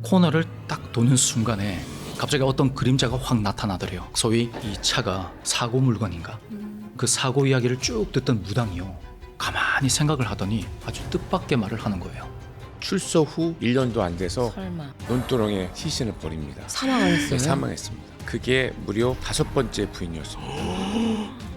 코너를 딱 도는 순간에 갑자기 어떤 그림자가 확 나타나더래요. 소위 이 차가 사고 물건인가. 그 사고 이야기를 쭉 듣던 무당이요, 가만히 생각을 하더니 아주 뜻밖의 말을 하는 거예요. 출소 후 1년도 안 돼서 설마 논두렁에 시신을 버립니다. 사망했어요? 네, 사망했습니다. 그게 무려 5번째 부인이었습니다.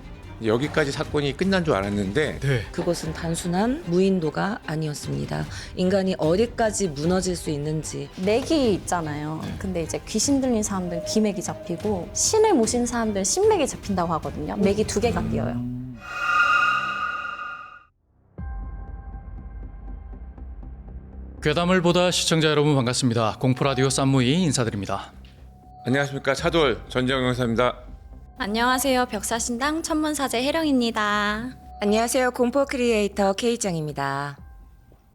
여기까지 사건이 끝난 줄 알았는데 네. 그것은 단순한 무인도가 아니었습니다. 인간이 어디까지 무너질 수 있는지. 맥이 있잖아요. 근데 이제 귀신 들린 사람들 비맥이 잡히고 신을 모신 사람들 신맥이 잡힌다고 하거든요. 맥이 2개가 뛰어요. 괴담을 보다 시청자 여러분 반갑습니다. 공포라디오 쌈무이 인사드립니다. 안녕하십니까, 차돌 전재영 형사입니다. 안녕하세요. 벽사신당 천문사제 혜령입니다. 안녕하세요. 공포 크리에이터 K짱입니다.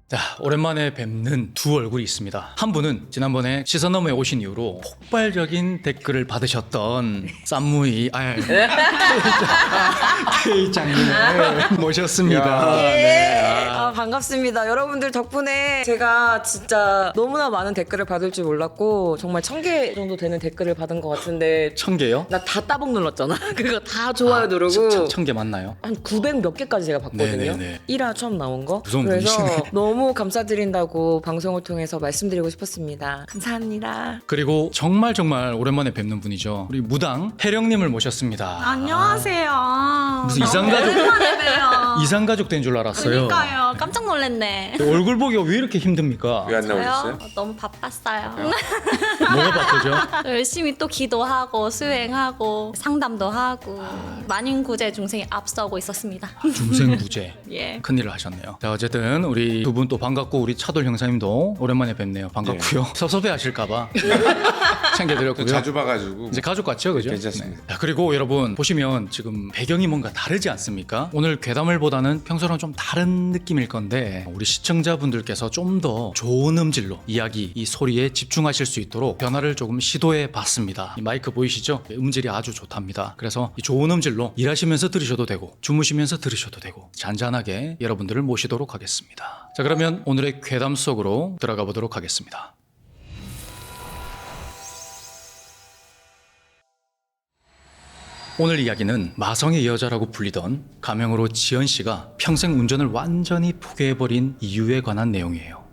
자, 오랜만에 뵙는 두 얼굴이 있습니다. 한 분은 지난번에 시선 너머에 오신 이후로 폭발적인 댓글을 받으셨던 쌈무이 K장님을 모셨습니다. 네. 반갑습니다. 여러분들 덕분에 제가 진짜 너무나 많은 댓글을 받을 줄 몰랐고 정말 1000개 정도 되는 댓글을 받은 것 같은데 1000개요? 나 다 따봉 눌렀잖아. 그거 다 좋아요 누르고 1000개 맞나요? 한 900 몇 개까지 제가 봤거든요. 네네네. 1화 처음 나온 거. 무서운 그래서 분이시네. 너무 감사드린다고 방송을 통해서 말씀드리고 싶었습니다. 감사합니다. 그리고 정말 오랜만에 뵙는 분이죠. 우리 무당 혜령님을 모셨습니다. 안녕하세요. 무슨 이상가족 오랜만에 봬요. 이상가족 된 줄 알았어요. 그러니까요. 깜짝 놀랐네. 얼굴 보기가 왜 이렇게 힘듭니까? 왜 안 나오셨어요? 너무 바빴어요. 뭐가 바쁘죠? 열심히 또 기도하고 수행하고 상담도 하고 만인구제 중생에 앞서고 있었습니다. 중생구제. 예. 큰일을 하셨네요. 자, 어쨌든 우리 두 분 또 반갑고 우리 차돌 형사님도 오랜만에 뵙네요. 반갑고요. 섭섭해 하실까봐 챙겨드렸고요. 자주 봐가지고 이제 가족 같죠, 그죠? 괜찮습니다. 네. 자, 그리고 여러분 보시면 지금 배경이 뭔가 다르지 않습니까? 오늘 괴담을 보다는 평소랑 좀 다른 느낌일 건데 우리 시청자분들께서 좀 더 좋은 음질로 이야기, 이 소리에 집중하실 수 있도록 변화를 조금 시도해 봤습니다. 이 마이크 보이시죠? 음질이 아주 좋답니다. 그래서 이 좋은 음질로 일하시면서 들으셔도 되고 주무시면서 들으셔도 되고 잔잔하게 여러분들을 모시도록 하겠습니다. 자, 그러면 오늘의 괴담 속으로 들어가 보도록 하겠습니다. 오늘 이야기는 마성의 여자라고 불리던 가명으로 지연 씨가 평생 운전을 완전히 포기해버린 이유에 관한 내용이에요.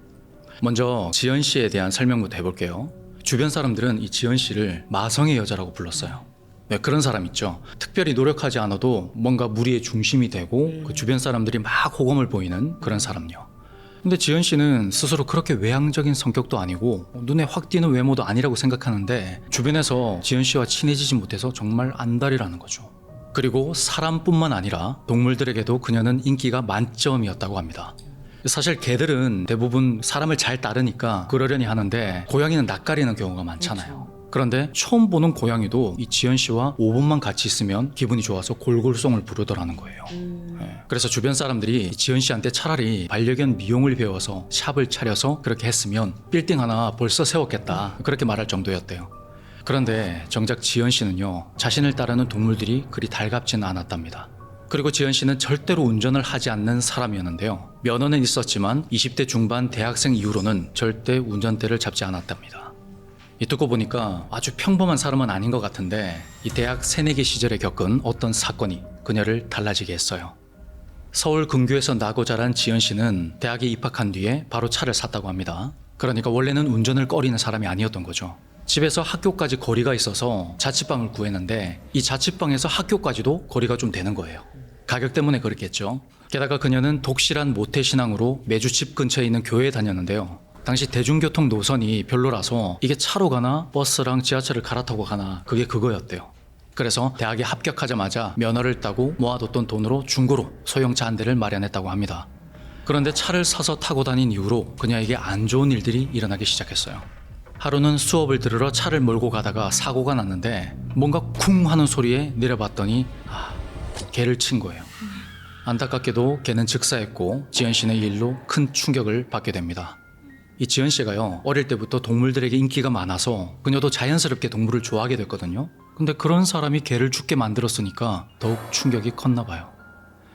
먼저 지연 씨에 대한 설명부터 해볼게요. 주변 사람들은 이 지연 씨를 마성의 여자라고 불렀어요. 네, 그런 사람 있죠. 특별히 노력하지 않아도 뭔가 무리의 중심이 되고 그 주변 사람들이 막 호감을 보이는 그런 사람요. 근데 지연 씨는 스스로 그렇게 외향적인 성격도 아니고 눈에 확 띄는 외모도 아니라고 생각하는데 주변에서 지연 씨와 친해지지 못해서 정말 안달이라는 거죠. 그리고 사람뿐만 아니라 동물들에게도 그녀는 인기가 만점이었다고 합니다. 사실 개들은 대부분 사람을 잘 따르니까 그러려니 하는데 고양이는 낯가리는 경우가 많잖아요. 그런데 처음 보는 고양이도 이 지연 씨와 5분만 같이 있으면 기분이 좋아서 골골송을 부르더라는 거예요. 네. 그래서 주변 사람들이 지연 씨한테 차라리 반려견 미용을 배워서 샵을 차려서 그렇게 했으면 빌딩 하나 벌써 세웠겠다, 그렇게 말할 정도였대요. 그런데 정작 지연 씨는요, 자신을 따르는 동물들이 그리 달갑지는 않았답니다. 그리고 지연 씨는 절대로 운전을 하지 않는 사람이었는데요. 면허는 있었지만 20대 중반 대학생 이후로는 절대 운전대를 잡지 않았답니다. 이 듣고 보니까 아주 평범한 사람은 아닌 것 같은데 이 대학 새내기 시절에 겪은 어떤 사건이 그녀를 달라지게 했어요. 서울 근교에서 나고 자란 지연 씨는 대학에 입학한 뒤에 바로 차를 샀다고 합니다. 그러니까 원래는 운전을 꺼리는 사람이 아니었던 거죠. 집에서 학교까지 거리가 있어서 자취방을 구했는데 이 자취방에서 학교까지도 거리가 좀 되는 거예요. 가격 때문에 그랬겠죠. 게다가 그녀는 독실한 모태신앙으로 매주 집 근처에 있는 교회에 다녔는데요. 당시 대중교통 노선이 별로라서 이게 차로 가나 버스랑 지하철을 갈아타고 가나 그게 그거였대요. 그래서 대학에 합격하자마자 면허를 따고 모아뒀던 돈으로 중고로 소형차 한 대를 마련했다고 합니다. 그런데 차를 사서 타고 다닌 이후로 그녀에게 안 좋은 일들이 일어나기 시작했어요. 하루는 수업을 들으러 차를 몰고 가다가 사고가 났는데 뭔가 쿵 하는 소리에 내려봤더니 개를 친 거예요. 안타깝게도 개는 즉사했고 지연 씨는 이 일로 큰 충격을 받게 됩니다. 이 지연 씨가요, 어릴 때부터 동물들에게 인기가 많아서 그녀도 자연스럽게 동물을 좋아하게 됐거든요. 근데 그런 사람이 개를 죽게 만들었으니까 더욱 충격이 컸나 봐요.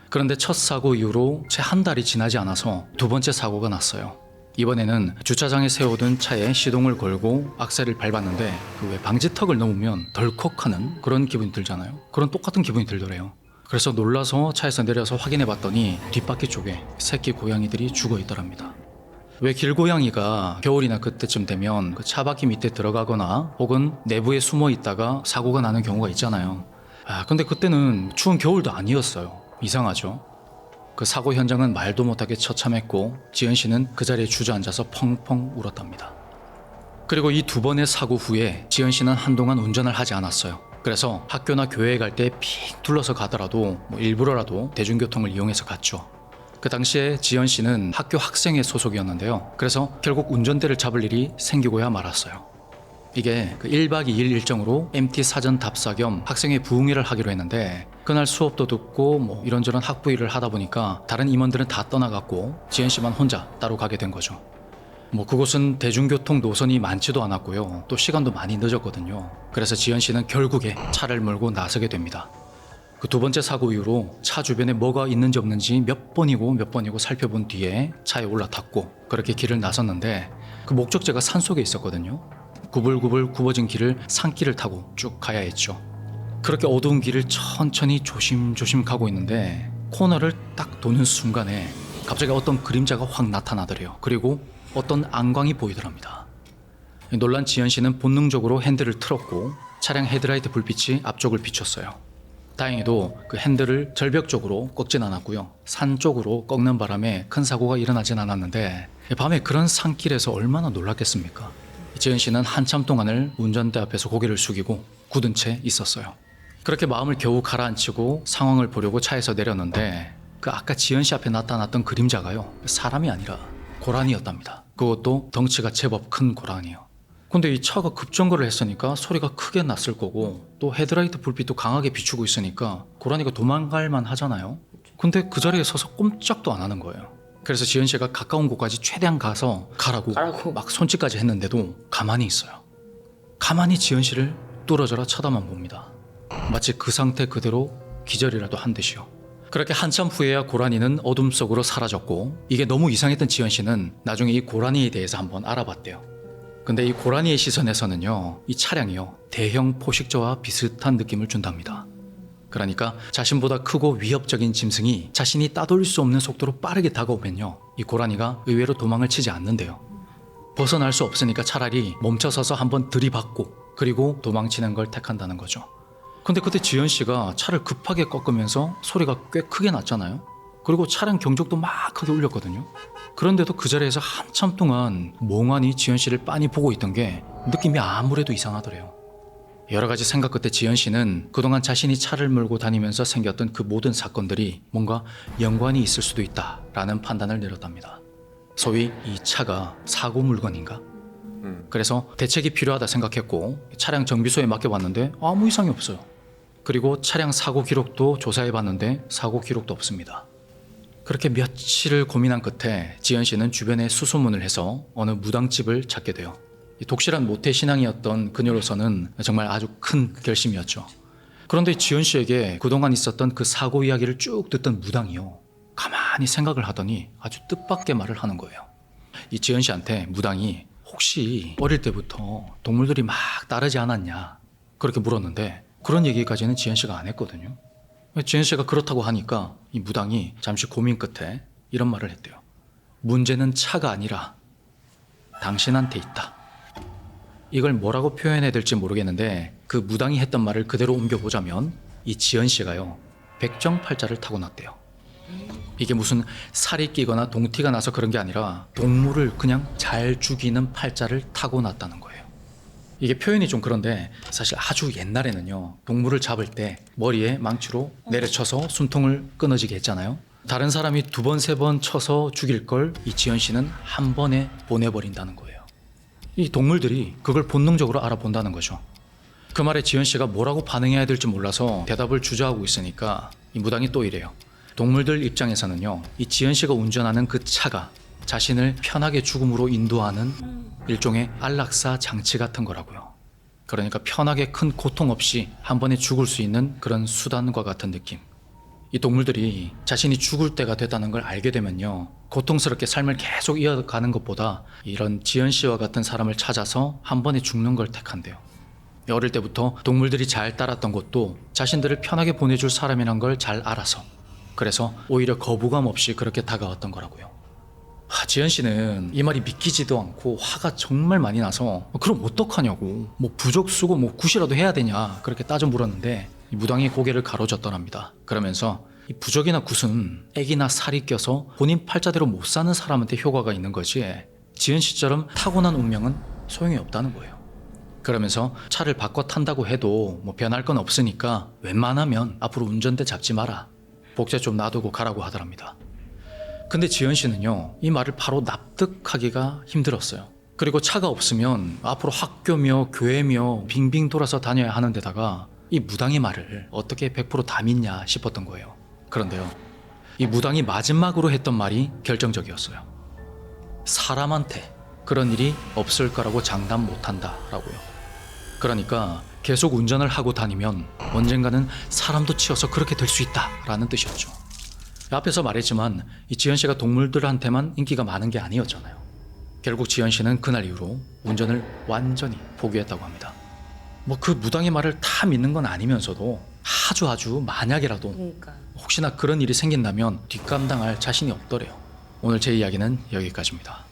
그런데 첫 사고 이후로 채 한 달이 지나지 않아서 두 번째 사고가 났어요. 이번에는 주차장에 세워둔 차에 시동을 걸고 악셀을 밟았는데 그 왜 방지턱을 넘으면 덜컥하는 그런 기분이 들잖아요. 그런 똑같은 기분이 들더래요. 그래서 놀라서 차에서 내려서 확인해 봤더니 뒷바퀴 쪽에 새끼 고양이들이 죽어 있더랍니다. 왜 길고양이가 겨울이나 그때쯤 되면 그 차바퀴 밑에 들어가거나 혹은 내부에 숨어 있다가 사고가 나는 경우가 있잖아요. 근데 그때는 추운 겨울도 아니었어요. 이상하죠? 그 사고 현장은 말도 못하게 처참했고 지연 씨는 그 자리에 주저앉아서 펑펑 울었답니다. 그리고 이 두 번의 사고 후에 지연 씨는 한동안 운전을 하지 않았어요. 그래서 학교나 교회에 갈 때 픽 둘러서 가더라도 일부러라도 대중교통을 이용해서 갔죠. 그 당시에 지연 씨는 학교 학생회 소속이었는데요. 그래서 결국 운전대를 잡을 일이 생기고야 말았어요. 이게 그 1박 2일 일정으로 MT 사전 답사 겸 학생회 부흥회를 하기로 했는데 그날 수업도 듣고 이런저런 학부일을 하다 보니까 다른 임원들은 다 떠나갔고 지연 씨만 혼자 따로 가게 된 거죠. 그곳은 대중교통 노선이 많지도 않았고요. 또 시간도 많이 늦었거든요. 그래서 지연 씨는 결국에 차를 몰고 나서게 됩니다. 그 두 번째 사고 이후로 차 주변에 뭐가 있는지 없는지 몇 번이고 살펴본 뒤에 차에 올라탔고 그렇게 길을 나섰는데 그 목적지가 산속에 있었거든요. 구불구불 굽어진 길을 산길을 타고 쭉 가야 했죠. 그렇게 어두운 길을 천천히 조심조심 가고 있는데 코너를 딱 도는 순간에 갑자기 어떤 그림자가 확 나타나더래요. 그리고 어떤 안광이 보이더랍니다. 놀란 지연 씨는 본능적으로 핸들을 틀었고 차량 헤드라이트 불빛이 앞쪽을 비췄어요. 다행히도 그 핸들을 절벽 쪽으로 꺾진 않았고요. 산 쪽으로 꺾는 바람에 큰 사고가 일어나진 않았는데 밤에 그런 산길에서 얼마나 놀랐겠습니까? 지연 씨는 한참 동안을 운전대 앞에서 고개를 숙이고 굳은 채 있었어요. 그렇게 마음을 겨우 가라앉히고 상황을 보려고 차에서 내렸는데 그 아까 지연 씨 앞에 나타났던 그림자가요. 사람이 아니라 고라니였답니다. 그것도 덩치가 제법 큰 고라니요. 근데 이 차가 급정거를 했으니까 소리가 크게 났을 거고 또 헤드라이트 불빛도 강하게 비추고 있으니까 고라니가 도망갈 만 하잖아요. 근데 그 자리에 서서 꼼짝도 안 하는 거예요. 그래서 지연 씨가 가까운 곳까지 최대한 가서 가라고 막 손짓까지 했는데도 가만히 있어요. 가만히 지연 씨를 뚫어져라 쳐다만 봅니다. 마치 그 상태 그대로 기절이라도 한 듯이요. 그렇게 한참 후에야 고라니는 어둠 속으로 사라졌고 이게 너무 이상했던 지연 씨는 나중에 이 고라니에 대해서 한번 알아봤대요. 근데 이 고라니의 시선에서는요, 이 차량이요, 대형 포식자와 비슷한 느낌을 준답니다. 그러니까 자신보다 크고 위협적인 짐승이 자신이 따돌릴 수 없는 속도로 빠르게 다가오면요, 이 고라니가 의외로 도망을 치지 않는데요. 벗어날 수 없으니까 차라리 멈춰서서 한번 들이받고 그리고 도망치는 걸 택한다는 거죠. 근데 그때 지연 씨가 차를 급하게 꺾으면서 소리가 꽤 크게 났잖아요. 그리고 차량 경적도 막 크게 울렸거든요. 그런데도 그 자리에서 한참 동안 멍하니 지연 씨를 빤히 보고 있던 게 느낌이 아무래도 이상하더래요. 여러 가지 생각 끝에 지연 씨는 그동안 자신이 차를 몰고 다니면서 생겼던 그 모든 사건들이 뭔가 연관이 있을 수도 있다라는 판단을 내렸답니다. 소위 이 차가 사고 물건인가? 그래서 대책이 필요하다 생각했고 차량 정비소에 맡겨봤는데 아무 이상이 없어요. 그리고 차량 사고 기록도 조사해봤는데 사고 기록도 없습니다. 그렇게 며칠을 고민한 끝에 지연 씨는 주변에 수소문을 해서 어느 무당집을 찾게 돼요. 독실한 모태신앙이었던 그녀로서는 정말 아주 큰 결심이었죠. 그런데 지연 씨에게 그동안 있었던 그 사고 이야기를 쭉 듣던 무당이요, 가만히 생각을 하더니 아주 뜻밖의 말을 하는 거예요. 이 지연 씨한테 무당이 혹시 어릴 때부터 동물들이 막 따르지 않았냐 그렇게 물었는데 그런 얘기까지는 지연 씨가 안 했거든요. 지연 씨가 그렇다고 하니까 이 무당이 잠시 고민 끝에 이런 말을 했대요. 문제는 차가 아니라 당신한테 있다. 이걸 뭐라고 표현해야 될지 모르겠는데 그 무당이 했던 말을 그대로 옮겨보자면 이 지연 씨가요, 백정팔자를 타고났대요. 이게 무슨 살이 끼거나 동티가 나서 그런 게 아니라 동물을 그냥 잘 죽이는 팔자를 타고났다는 거예요. 이게 표현이 좀 그런데 사실 아주 옛날에는요, 동물을 잡을 때 머리에 망치로 내려쳐서 숨통을 끊어지게 했잖아요. 다른 사람이 2번, 3번 쳐서 죽일 걸 이 지연 씨는 한 번에 보내버린다는 거예요. 이 동물들이 그걸 본능적으로 알아본다는 거죠. 그 말에 지연 씨가 뭐라고 반응해야 될지 몰라서 대답을 주저하고 있으니까 이 무당이 또 이래요. 동물들 입장에서는요, 이 지연 씨가 운전하는 그 차가 자신을 편하게 죽음으로 인도하는 일종의 안락사 장치 같은 거라고요. 그러니까 편하게 큰 고통 없이 한 번에 죽을 수 있는 그런 수단과 같은 느낌. 이 동물들이 자신이 죽을 때가 됐다는 걸 알게 되면요, 고통스럽게 삶을 계속 이어가는 것보다 이런 지연 씨와 같은 사람을 찾아서 한 번에 죽는 걸 택한대요. 어릴 때부터 동물들이 잘 따랐던 것도 자신들을 편하게 보내줄 사람이란 걸 잘 알아서, 그래서 오히려 거부감 없이 그렇게 다가왔던 거라고요. 지연 씨는 이 말이 믿기지도 않고 화가 정말 많이 나서 그럼 어떡하냐고, 뭐 부적 쓰고 뭐 굿이라도 해야 되냐 그렇게 따져 물었는데 이 무당이 고개를 가로젓더랍니다. 그러면서 이 부적이나 굿은 액이나 살이 껴서 본인 팔자대로 못 사는 사람한테 효과가 있는 거지 지연 씨처럼 타고난 운명은 소용이 없다는 거예요. 그러면서 차를 바꿔 탄다고 해도 뭐 변할 건 없으니까 웬만하면 앞으로 운전대 잡지 마라, 복제 좀 놔두고 가라고 하더랍니다. 근데 지연 씨는요, 이 말을 바로 납득하기가 힘들었어요. 그리고 차가 없으면 앞으로 학교며 교회며 빙빙 돌아서 다녀야 하는 데다가 이 무당의 말을 어떻게 100% 다 믿냐 싶었던 거예요. 그런데요, 이 무당이 마지막으로 했던 말이 결정적이었어요. 사람한테 그런 일이 없을 거라고 장담 못한다 라고요. 그러니까 계속 운전을 하고 다니면 언젠가는 사람도 치여서 그렇게 될 수 있다 라는 뜻이었죠. 앞에서 말했지만 이 지연 씨가 동물들한테만 인기가 많은 게 아니었잖아요. 결국 지연 씨는 그날 이후로 운전을 완전히 포기했다고 합니다. 뭐 그 무당의 말을 다 믿는 건 아니면서도 아주 만약이라도 그러니까. 혹시나 그런 일이 생긴다면 뒷감당할 자신이 없더래요. 오늘 제 이야기는 여기까지입니다.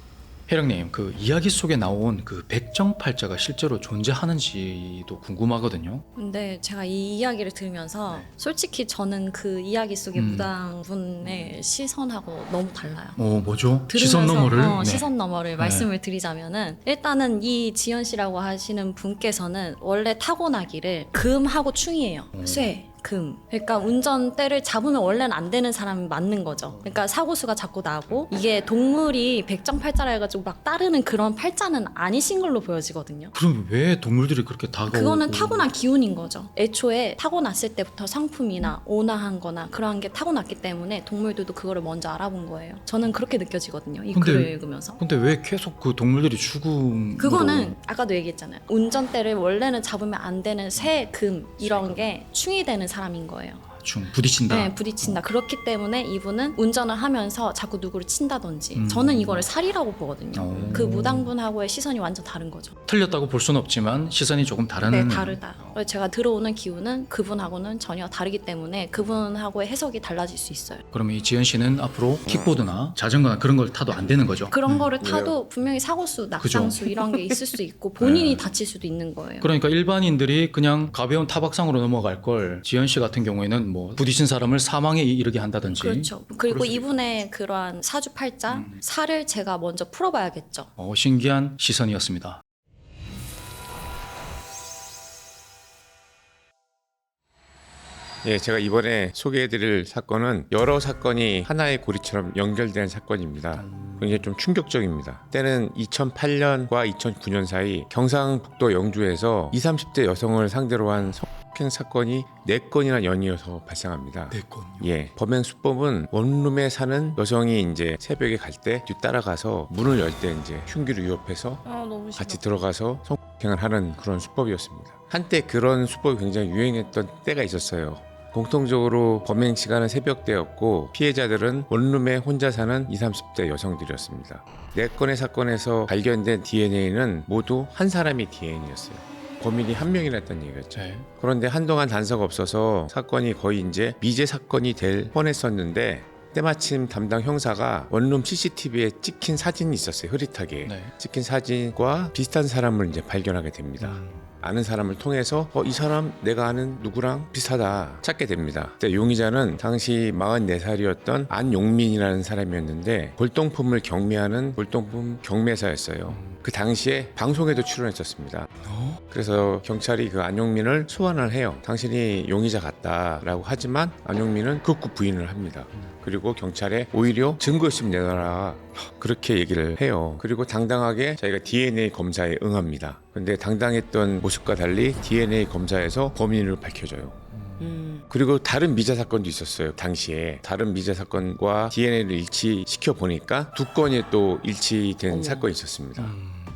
혜령님, 그 이야기 속에 나온 그 백정팔자가 실제로 존재하는지도 궁금하거든요. 근데 제가 이 이야기를 들으면서 솔직히 저는 그 이야기 속의 무당분의 시선하고 너무 달라요. 뭐죠? 들으면서, 시선 너머를? 네. 시선 너머를 말씀을 드리자면은 일단은 이 지연 씨라고 하시는 분께서는 원래 타고나기를 금하고 충이에요. 쇠, 금. 그러니까 운전대를 잡으면 원래는 안 되는 사람이 맞는 거죠. 그러니까 사고수가 자꾸 나고 이게 동물이 백정팔자라 해가지고 막 따르는 그런 팔자는 아니신 걸로 보여지거든요. 그럼 왜 동물들이 그렇게 다가오고? 그거는 타고난 기운인 거죠. 애초에 타고났을 때부터 성품이나 온화한 거나 그러한 게 타고났기 때문에 동물들도 그거를 먼저 알아본 거예요. 저는 그렇게 느껴지거든요. 이 근데- 글을 읽으면서. 근데 왜 계속 그 동물들이 죽음? 그거는 아까도 얘기했잖아요. 운전대를 원래는 잡으면 안 되는 새, 금 이런 게 충이 되는 사람인 거예요. 부딪힌다. 네, 부딪힌다. 그렇기 때문에 이분은 운전을 하면서 자꾸 누구를 친다든지 저는 이거를 살이라고 보거든요. 오. 그 무당분하고의 시선이 완전 다른 거죠. 틀렸다고 볼 수는 없지만 시선이 조금 다른. 네, 다르다. 그래서 제가 들어오는 기운은 그분하고는 전혀 다르기 때문에 그분하고의 해석이 달라질 수 있어요. 그러면 이 지연 씨는 앞으로 킥보드나 자전거나 그런 걸 타도 안 되는 거죠? 그런 거를 타도 분명히 사고수, 낙상수 이런 게 있을 수 있고 본인이 다칠 수도 있는 거예요. 그러니까 일반인들이 그냥 가벼운 타박상으로 넘어갈 걸 지연 씨 같은 경우에는 뭐 부딪힌 사람을 사망에 이르게 한다든지. 그렇죠. 그리고 이분의 그러한 사주팔자, 살을 제가 먼저 풀어봐야겠죠. 신기한 시선이었습니다. 예, 제가 이번에 소개해드릴 사건은 여러 사건이 하나의 고리처럼 연결된 사건입니다. 굉장히 좀 충격적입니다. 때는 2008년과 2009년 사이 경상북도 영주에서 20, 30대 여성을 상대로 한 성폭행 사건이 4건이나 연이어서 발생합니다. 4건요? 예, 범행 수법은 원룸에 사는 여성이 이제 새벽에 갈 때 뒤따라가서 문을 열 때 이제 흉기를 위협해서 너무 같이 들어가서 성폭행을 하는 그런 수법이었습니다. 한때 그런 수법이 굉장히 유행했던 때가 있었어요. 공통적으로 범행 시간은 새벽때였고 피해자들은 원룸에 혼자 사는 20, 30대 여성들이었습니다. 4건의 사건에서 발견된 DNA는 모두 한 사람의 DNA였어요. 범인이 한 명이랬던 얘기였죠. 네. 그런데 한동안 단서가 없어서 사건이 거의 이제 미제 사건이 될 뻔했었는데 때마침 담당 형사가 원룸 CCTV에 찍힌 사진이 있었어요. 흐릿하게 네. 찍힌 사진과 비슷한 사람을 이제 발견하게 됩니다. 아는 사람을 통해서 이 사람 내가 아는 누구랑 비슷하다 찾게 됩니다. 그때 용의자는 당시 44살이었던 안용민이라는 사람이었는데 골동품을 경매하는 골동품 경매사였어요. 그 당시에 방송에도 출연했었습니다. 그래서 경찰이 그 안용민을 소환을 해요. 당신이 용의자 같다라고 하지만 안용민은 극구 부인을 합니다. 그리고 경찰에 오히려 증거 있으면 내놔라 그렇게 얘기를 해요. 그리고 당당하게 자기가 DNA 검사에 응합니다. 근데 당당했던 모습과 달리 DNA 검사에서 범인을 밝혀줘요. 그리고 다른 미제 사건도 있었어요. 당시에 다른 미제 사건과 DNA를 일치시켜 보니까 2건이 또 일치된 사건이 있었습니다.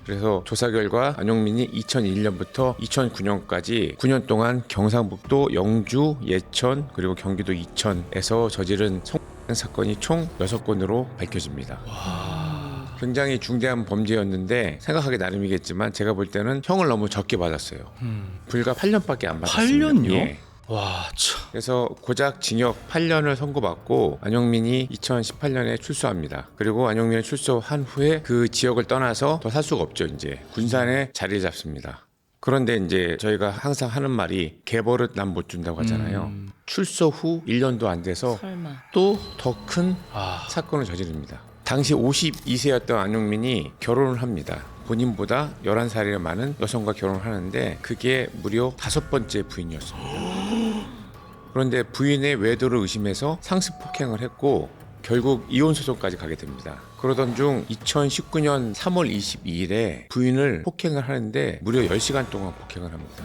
그래서 조사 결과 안용민이 2001년부터 2009년까지 9년 동안 경상북도 영주, 예천 그리고 경기도 이천에서 저지른 사건이 총 6건으로 밝혀집니다. 굉장히 중대한 범죄였는데 생각하기 나름이겠지만 제가 볼 때는 형을 너무 적게 받았어요. 불과 8년밖에 안 받았습니다. 8년요? 예. 와, 참. 그래서 고작 징역 8년을 선고받고 안용민이 2018년에 출소합니다. 그리고 안용민이 출소한 후에 그 지역을 떠나서 더 살 수가 없죠. 이제 군산에 자리 잡습니다. 그런데 이제 저희가 항상 하는 말이 개버릇 남 못 준다고 하잖아요. 출소 후 1년도 안 돼서 설마. 또 더 큰 아, 사건을 저지릅니다. 당시 52세였던 안용민이 결혼을 합니다. 본인보다 11살이 많은 여성과 결혼을 하는데 그게 무려 5번째 부인이었습니다. 그런데 부인의 외도를 의심해서 상습 폭행을 했고 결국 이혼 소송까지 가게 됩니다. 그러던 중 2019년 3월 22일에 부인을 폭행을 하는데 무려 10시간 동안 폭행을 합니다.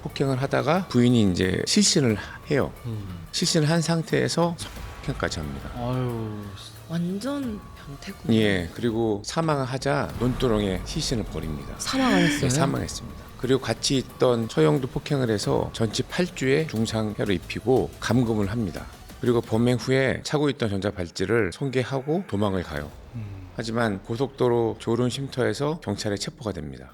폭행을 하다가 부인이 이제 실신을 해요. 실신을 한 상태에서 성폭행까지 합니다. 아유, 완전 변태구나. 예, 그리고 사망을 하자 논두렁에 시신을 버립니다. 사망을 했어요? 네, 사망했습니다. 그리고 같이 있던 처형도 폭행을 해서 전치 8주에 중상해를 입히고 감금을 합니다. 그리고 범행 후에 차고 있던 전자발찌를 손괴하고 도망을 가요. 하지만 고속도로 졸음 쉼터에서 경찰에 체포가 됩니다.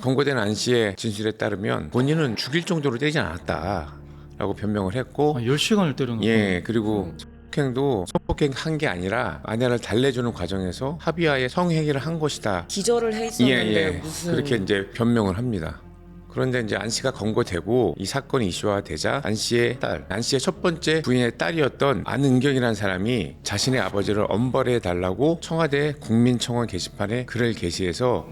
검거된 안 씨의 진술에 따르면 본인은 죽일 정도로 때리지 않았다라고 변명을 했고 10시간을 때려놓고. 예, 그리고 성폭행도 성폭행 한 게 아니라 아내를 달래주는 과정에서 합의하에 성행위를 한 것이다. 기절을 해 있었는데 무슨 그렇게 이제 변명을 합니다. 그런데 이제 안 씨가 검거되고 이 사건이 이슈화가 되자 안 씨의 딸, 안 씨의 첫 번째 부인의 딸이었던 안은경이라는 사람이 자신의 아버지를 엄벌해 달라고 청와대 국민청원 게시판에 글을 게시해서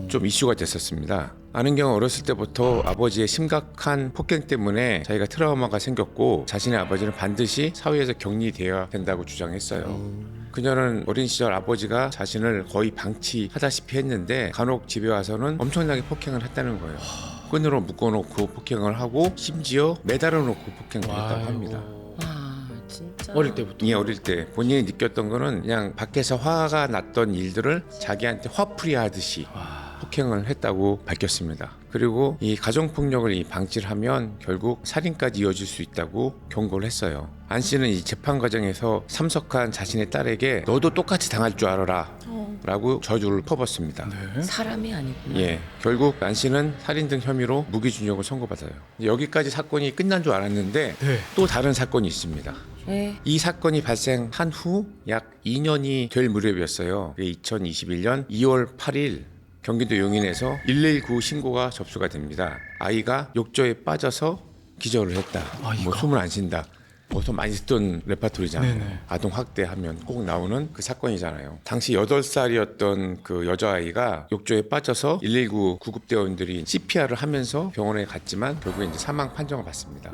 좀 이슈가 됐었습니다. 안은경은 어렸을 때부터 아버지의 심각한 폭행 때문에 자기가 트라우마가 생겼고 자신의 아버지는 반드시 사회에서 격리되어야 된다고 주장했어요. 그녀는 어린 시절 아버지가 자신을 거의 방치하다시피 했는데 간혹 집에 와서는 엄청나게 폭행을 했다는 거예요. 끈으로 묶어놓고 폭행을 하고 심지어 매달아놓고 폭행을 했다고 합니다. 와 진짜 어릴 때부터. 이 어릴 때 본인이 느꼈던 거는 그냥 밖에서 화가 났던 일들을 자기한테 화풀이 하듯이 폭행을 했다고 밝혔습니다. 그리고 이 가정폭력을 이 방치를 하면 결국 살인까지 이어질 수 있다고 경고를 했어요. 안 씨는 이 재판 과정에서 참석한 자신의 딸에게 너도 똑같이 당할 줄 알아라 라고 저주를 퍼붓습니다. 네. 사람이 아니구나. 예, 결국 안 씨는 살인 등 혐의로 무기징역을 선고받아요. 여기까지 사건이 끝난 줄 알았는데 네. 또 다른 사건이 있습니다. 네. 이 사건이 발생한 후 약 2년이 될 무렵이었어요. 2021년 2월 8일 경기도 용인에서 119 신고가 접수가 됩니다. 아이가 욕조에 빠져서 기절을 했다. 아이가? 뭐 숨을 안 쉰다. 어서 많이 듣던 레파토리잖아요. 네네. 아동 학대하면 꼭 나오는 그 사건이잖아요. 당시 8살이었던 그 여자아이가 욕조에 빠져서 119 구급대원들이 CPR을 하면서 병원에 갔지만 결국에 이제 사망 판정을 받습니다.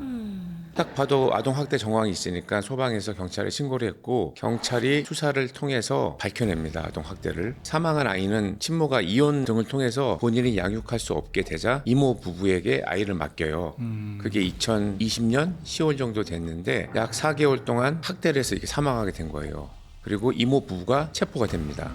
딱 봐도 아동학대 정황이 있으니까 소방에서 경찰에 신고를 했고 경찰이 수사를 통해서 밝혀냅니다. 아동학대를. 사망한 아이는 친모가 이혼 등을 통해서 본인이 양육할 수 없게 되자 이모 부부에게 아이를 맡겨요. 그게 2020년 10월 정도 됐는데 약 4개월 동안 학대를 해서 이렇게 사망하게 된 거예요. 그리고 이모 부부가 체포가 됩니다.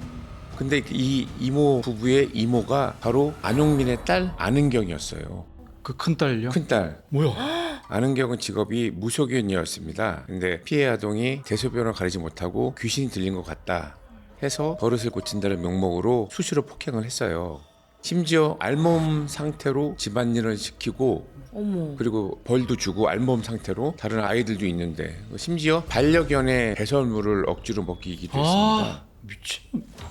근데 이 이모 부부의 이모가 바로 안용민의 딸 안은경이었어요. 그 큰딸요? 큰딸. 뭐야? 안은경은 직업이 무속인이었습니다. 근데 피해 아동이 대소변을 가리지 못하고 귀신이 들린 것 같다 해서 버릇을 고친다는 명목으로 수시로 폭행을 했어요. 심지어 알몸 상태로 집안일을 시키고 어머. 그리고 벌도 주고 알몸 상태로 다른 아이들도 있는데 심지어 반려견의 배설물을 억지로 먹이기도 했습니다. 미친.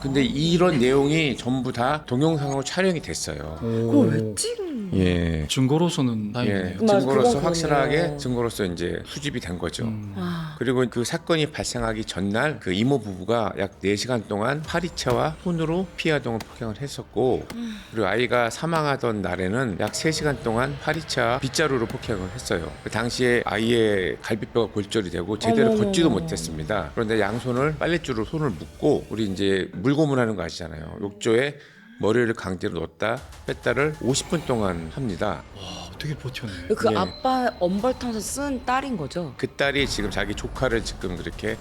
근데 이런 내용이 전부 다 동영상으로 촬영이 됐어요. 그걸 왜 찍은? 예. 증거로서는 다행이네요. 예, 맞아, 증거로서 그건 확실하게 그러네요. 증거로서 이제 수집이 된 거죠. 와. 그리고 그 사건이 발생하기 전날 그 이모 부부가 약 4시간 동안 파리채와 손으로 피해 아동을 폭행을 했었고 그리고 아이가 사망하던 날에는 약 3시간 동안 파리채와 빗자루로 폭행을 했어요. 그 당시에 아이의 갈비뼈가 골절이 되고 제대로 어머머. 걷지도 못했습니다. 그런데 양손을 빨랫줄로 손을 묶고 우리 이제 물고문하는 거 아시잖아요. 욕조에 머리를 강제로 넣었다 뺐다를 50분 동안 합니다. 와, 어떻게 버텼네. 그 예. 아빠 엄벌탕에서 쓴 딸인 거죠? 그 딸이 지금 자기 조카를 지금 그렇게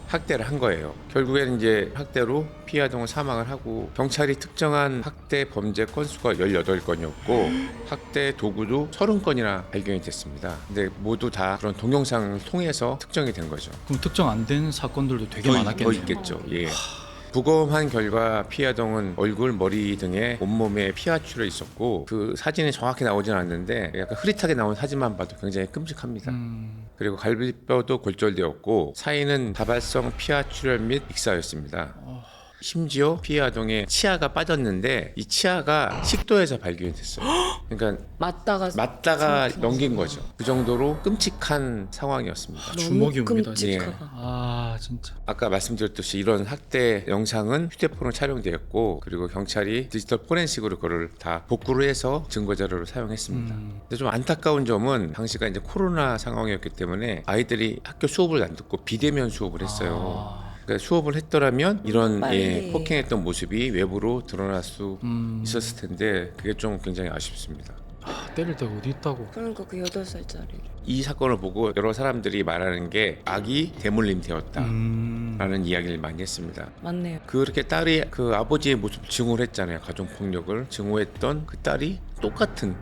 학대를 한 거예요. 결국에는 이제 학대로 피해 아동은 사망을 하고 경찰이 특정한 학대 범죄 건수가 18건이었고 학대 도구도 30건이나 발견이 됐습니다. 근데 모두 다 그런 동영상을 통해서 특정이 된 거죠. 그럼 특정 안 된 사건들도 되게 더 많았겠네요. 있겠죠. 예. 부검한 결과 피해 아동은 얼굴, 머리 등에 온몸에 피하 출혈이 있었고 그 사진이 정확히 나오진 않는데 약간 흐릿하게 나온 사진만 봐도 굉장히 끔찍합니다. 그리고 갈비뼈도 골절되었고 사인은 다발성 피하 출혈 및 익사였습니다. 심지어 피해 아동의 치아가 빠졌는데 이 치아가 식도에서 발견이 됐어요. 그러니까 맞다가 넘긴 거죠. 그 정도로 끔찍한 상황이었습니다. 주먹이 옵니다. 끔찍하다. 아 진짜. 아까 말씀드렸듯이 이런 학대 영상은 휴대폰으로 촬영되었고 그리고 경찰이 디지털 포렌식으로 그걸 다 복구를 해서 증거 자료로 사용했습니다. 근데 좀 안타까운 점은 당시가 이제 코로나 상황이었기 때문에 아이들이 학교 수업을 안 듣고 비대면 수업을 했어요. 그러니까 수업을 했더라면 이런 빨리. 폭행했던 모습이 외부로 드러날 수 있었을 텐데 그게 좀 굉장히 아쉽습니다. 때릴 데가 어디 있다고. 그러니까 그 8살짜리. 이 사건을 보고 여러 사람들이 말하는 게 악이 대물림 되었다라는 이야기를 많이 했습니다. 맞네요. 그렇게 딸이 그 아버지의 모습을 증오를 했잖아요. 가정폭력을 증오했던 그 딸이 똑같은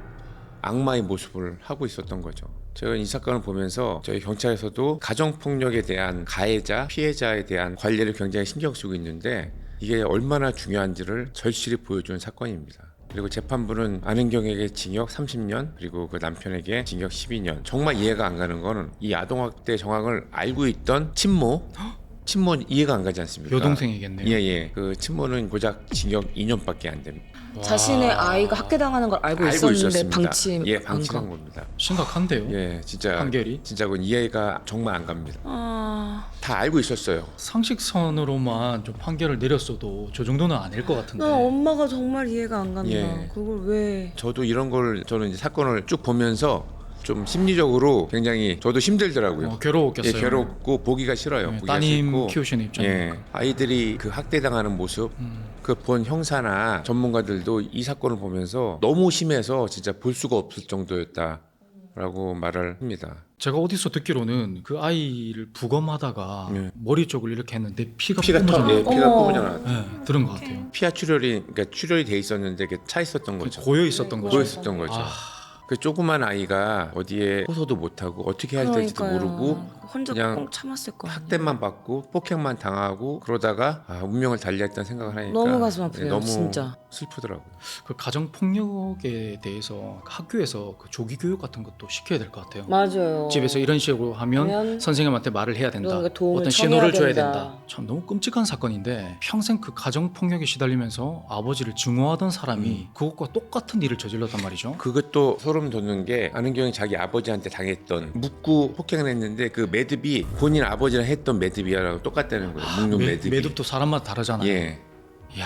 악마의 모습을 하고 있었던 거죠. 제가 이 사건을 보면서 저희 경찰에서도 가정폭력에 대한 가해자, 피해자에 대한 관리를 굉장히 신경 쓰고 있는데 이게 얼마나 중요한지를 절실히 보여주는 사건입니다. 그리고 재판부는 안은경에게 징역 30년 그리고 그 남편에게 징역 12년. 정말 이해가 안 가는 거는 이 아동학대 정황을 알고 있던 친모 이해가 안 가지 않습니까? 여동생이겠네요. 예. 그 친모는 고작 징역 2년밖에 안 됩니다. 자신의 아이가 학대당하는 걸 알고 있었는데 방침. 예, 방치한 겁니다. 심각한데요. 예, 진짜 판결이? 진짜 그건 이해가 정말 안 갑니다. 아, 다 알고 있었어요. 상식선으로만 좀 판결을 내렸어도 저 정도는 아닐 것 같은데. 난 엄마가 정말 이해가 안 간다. 예. 그걸 왜? 저도 이런 걸 저는 이제 사건을 쭉 보면서 좀 심리적으로 굉장히 저도 힘들더라고요. 괴로웠겠어요. 예, 괴롭고 보기가 싫어요. 네, 보기가 따님 싫고. 키우시는 입장이니까. 예, 아이들이 그 학대당하는 모습, 그 본 형사나 전문가들도 이 사건을 보면서 너무 심해서 진짜 볼 수가 없을 정도였다라고 말을 합니다. 제가 어디서 듣기로는 그 아이를 부검하다가 네. 머리 쪽을 이렇게 했는데 피가 피가 뿜어져 피가 어머. 뿜어져 나왔. 네, 들은 것 같아요. 피하 출혈이 그러니까 출혈이 돼 있었는데 이게 차 있었던 거죠. 고여 있었던 거죠. 고여 있었던 거죠. 그 조그만 아이가 어디에 호소도 못하고 어떻게 해야 될지도 모르고 혼자 그냥 꼭 참았을 거야. 학대만 받고 폭행만 당하고 그러다가 운명을 달리했다는 생각을 하니까 너무 가슴 아프네요, 너무 진짜. 슬프더라고요. 그 가정 폭력에 대해서 학교에서 그 조기 교육 같은 것도 시켜야 될 것 같아요. 맞아요. 집에서 이런 식으로 하면 그러면 선생님한테 말을 해야 된다. 누군가 도움을 어떤 신호를 줘야 청해야 된다. 된다. 참 너무 끔찍한 사건인데 평생 그 가정 폭력에 시달리면서 아버지를 증오하던 사람이 그것과 똑같은 일을 저질렀단 말이죠. 그것도 소름 돋는 게 안은경이 자기 아버지한테 당했던 묵고 폭행을 했는데 그 매듭이 본인 아버지랑 했던 매듭이라고 똑같다는 거예요. 묶는 매듭이. 매듭도 사람마다 다르잖아요. 예. 이야,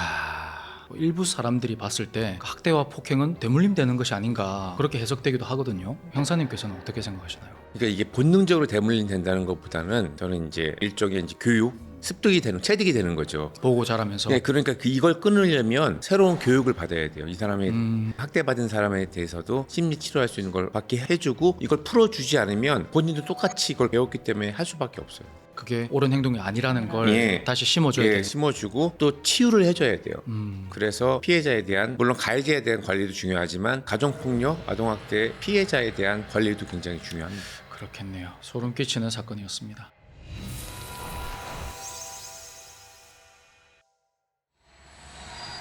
일부 사람들이 봤을 때 학대와 폭행은 대물림되는 것이 아닌가 그렇게 해석되기도 하거든요. 형사님께서는 어떻게 생각하시나요? 그러니까 이게 본능적으로 대물림 된다는 것보다는 저는 이제 일종의 이제 교육, 습득이 되는, 체득이 되는 거죠. 보고 자라면서 네, 그러니까 이걸 끊으려면 새로운 교육을 받아야 돼요. 이 사람이 학대받은 사람에 대해서도 심리 치료할 수 있는 걸 받게 해주고 이걸 풀어주지 않으면 본인도 똑같이 이걸 배웠기 때문에 할 수밖에 없어요. 그게 옳은 행동이 아니라는 걸 예. 다시 심어줘야 돼요. 심어주고 또 치유를 해줘야 돼요. 음. 그래서 피해자에 대한 물론 가해자에 대한 관리도 중요하지만 가정폭력, 아동학대 피해자에 대한 관리도 굉장히 중요합니다. 그렇겠네요. 소름 끼치는 사건이었습니다.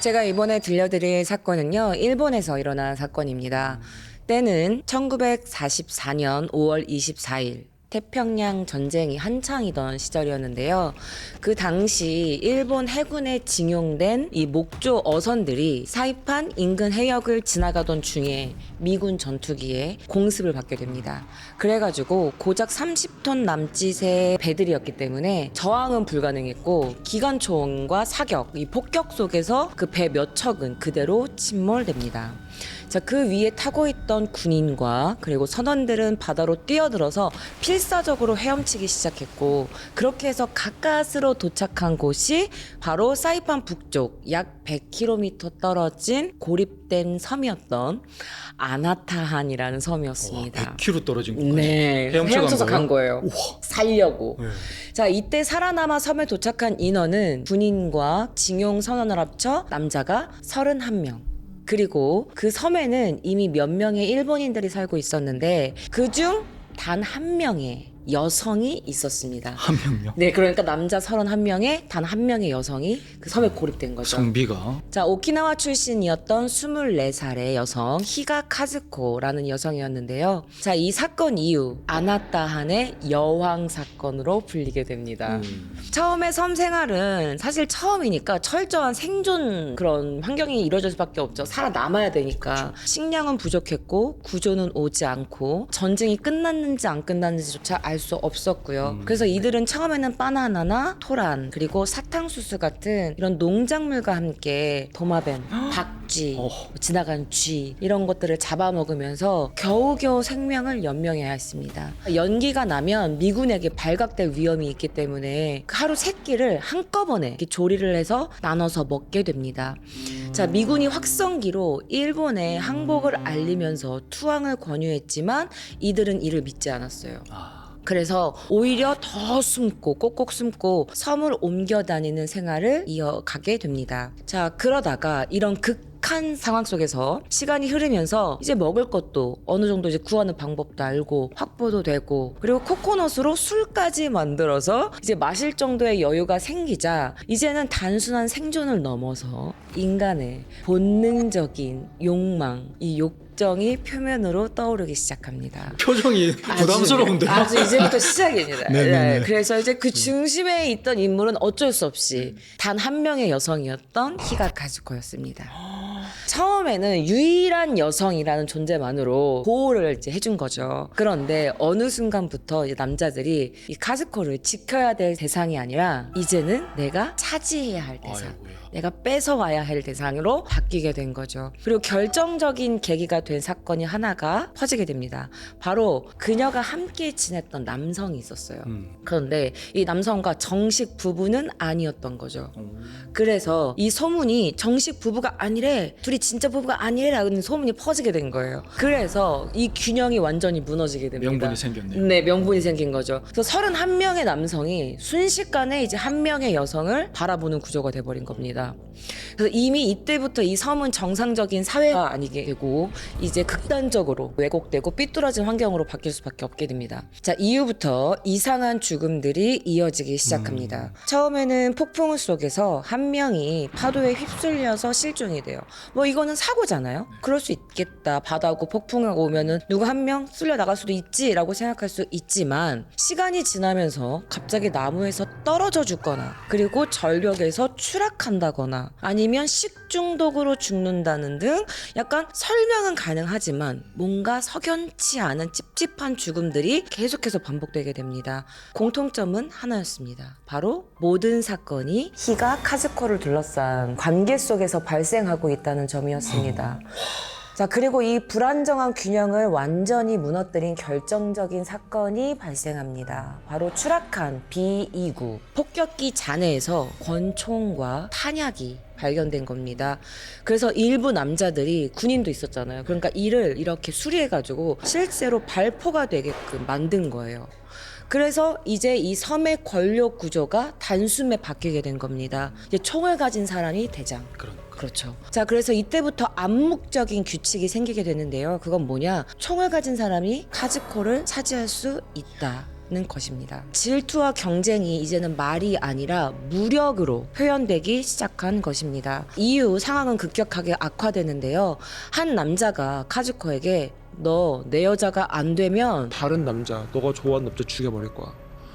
제가 이번에 들려드릴 사건은요, 일본에서 일어난 사건입니다. 때는 1944년 5월 24일. 태평양 전쟁이 한창이던 시절이었는데요. 그 당시 일본 해군에 징용된 이 목조 어선들이 사이판 인근 해역을 지나가던 중에 미군 전투기에 공습을 받게 됩니다. 그래가지고 고작 30톤 남짓의 배들이었기 때문에 저항은 불가능했고 기관총과 사격, 이 폭격 속에서 그 배 몇 척은 그대로 침몰됩니다. 자, 그 위에 타고 있던 군인과 그리고 선원들은 바다로 뛰어들어서 필사적으로 헤엄치기 시작했고, 그렇게 해서 가까스로 도착한 곳이 바로 사이판 북쪽 약 100km 떨어진 고립된 섬이었던 아나타한이라는 섬이었습니다. 100km 떨어진 곳까지. 네, 헤엄쳐서 간 거예요. 살려고. 네. 자, 이때 살아남아 섬에 도착한 인원은 군인과 징용 선원을 합쳐 남자가 31명. 그리고 그 섬에는 이미 몇 명의 일본인들이 살고 있었는데 그중 단 한 명의 여성이 있었습니다. 한 명요. 네, 그러니까 남자 31명에 단 한 명의 여성이 그 섬에 고립된 거죠. 성비가 자, 오키나와 출신이었던 24살의 여성 히가 카즈코라는 여성이었는데요. 자, 이 사건 이후 아나타한의 여왕 사건으로 불리게 됩니다. 처음에 섬 생활은 사실 처음이니까 철저한 생존 그런 환경이 이루어질 수밖에 없죠. 살아남아야 되니까. 식량은 부족했고 구조는 오지 않고 전쟁이 끝났는지 안 끝났는지조차 알 수 없었고요. 그래서 이들은 처음에는 바나나나 토란 그리고 사탕수수 같은 이런 농작물과 함께 도마뱀, 박쥐, 지나간 쥐 이런 것들을 잡아먹으면서 겨우겨우 생명을 연명해야 했습니다. 연기가 나면 미군에게 발각될 위험이 있기 때문에 하루 3끼를 한꺼번에 이렇게 조리를 해서 나눠서 먹게 됩니다. 자, 미군이 확성기로 일본에 항복을 알리면서 투항을 권유했지만 이들은 이를 믿지 않았어요. 그래서 오히려 더 숨고 꼭꼭 숨고 섬을 옮겨 다니는 생활을 이어가게 됩니다. 자, 그러다가 이런 극한 상황 속에서 시간이 흐르면서 이제 먹을 것도 어느 정도 이제 구하는 방법도 알고 확보도 되고 그리고 코코넛으로 술까지 만들어서 이제 마실 정도의 여유가 생기자 이제는 단순한 생존을 넘어서 인간의 본능적인 욕망, 이 욕정이 표면으로 떠오르기 시작합니다. 표정이 부담스러운데요. 아주 이제부터 시작입니다. 네네네. 네, 그래서 이제 그 중심에 있던 인물은 어쩔 수 없이 단 한 명의 여성이었던 히가 카즈코였습니다. 처음에는 유일한 여성이라는 존재만으로 보호를 이제 해준 거죠. 그런데 어느 순간부터 이제 남자들이 이 카즈코를 지켜야 될 대상이 아니라 이제는 내가 차지해야 할 대상. 아이고야. 내가 뺏어와야 할 대상으로 바뀌게 된 거죠. 그리고 결정적인 계기가 된 사건이 하나가 퍼지게 됩니다. 바로 그녀가 함께 지냈던 남성이 있었어요. 그런데 이 남성과 정식 부부는 아니었던 거죠. 그래서 이 소문이 정식 부부가 아니래, 둘이 진짜 부부가 아니래라는 소문이 퍼지게 된 거예요. 그래서 이 균형이 완전히 무너지게 됩니다. 명분이 생겼네요. 네, 명분이 생긴 거죠. 그래서 31명의 남성이 순식간에 이제 한 명의 여성을 바라보는 구조가 돼버린 겁니다. 그래서 이미 이때부터 이 섬은 정상적인 사회가 아니게 되고 이제 극단적으로 왜곡되고 삐뚤어진 환경으로 바뀔 수밖에 없게 됩니다. 자, 이후부터 이상한 죽음들이 이어지기 시작합니다. 처음에는 폭풍우 속에서 한 명이 파도에 휩쓸려서 실종이 돼요. 뭐 이거는 사고잖아요. 그럴 수 있겠다. 바다고 폭풍우가 오면은 누구 한 명 쓸려 나갈 수도 있지라고 생각할 수 있지만 시간이 지나면서 갑자기 나무에서 떨어져 죽거나 그리고 절벽에서 추락한다거나 아니면 식중독으로 죽는다는 등 약간 설명은 가능하지만 뭔가 석연치 않은 찝찝한 죽음들이 계속해서 반복되게 됩니다. 공통점은 하나였습니다. 바로 모든 사건이 히가 카즈코를 둘러싼 관계 속에서 발생하고 있다는 점이었습니다. 자, 그리고 이 불안정한 균형을 완전히 무너뜨린 결정적인 사건이 발생합니다. 바로 추락한 B2구 폭격기 잔해에서 권총과 탄약이 발견된 겁니다. 그래서 일부 남자들이 군인도 있었잖아요. 그러니까 이를 이렇게 수리해가지고 실제로 발포가 되게끔 만든 거예요. 그래서 이제 이 섬의 권력 구조가 단숨에 바뀌게 된 겁니다. 이제 총을 가진 사람이 대장. 그렇죠. 자, 그래서 이때부터 암묵적인 규칙이 생기게 되는데요. 그건 뭐냐? 총을 가진 사람이 카즈코를 차지할 수 있다는 것입니다. 질투와 경쟁이 이제는 말이 아니라 무력으로 표현되기 시작한 것입니다. 이후 상황은 급격하게 악화되는데요. 한 남자가 카즈코에게 너 내 여자가 안 되면 다른 남자, 너가 좋아하는 남자 죽여버릴 거야.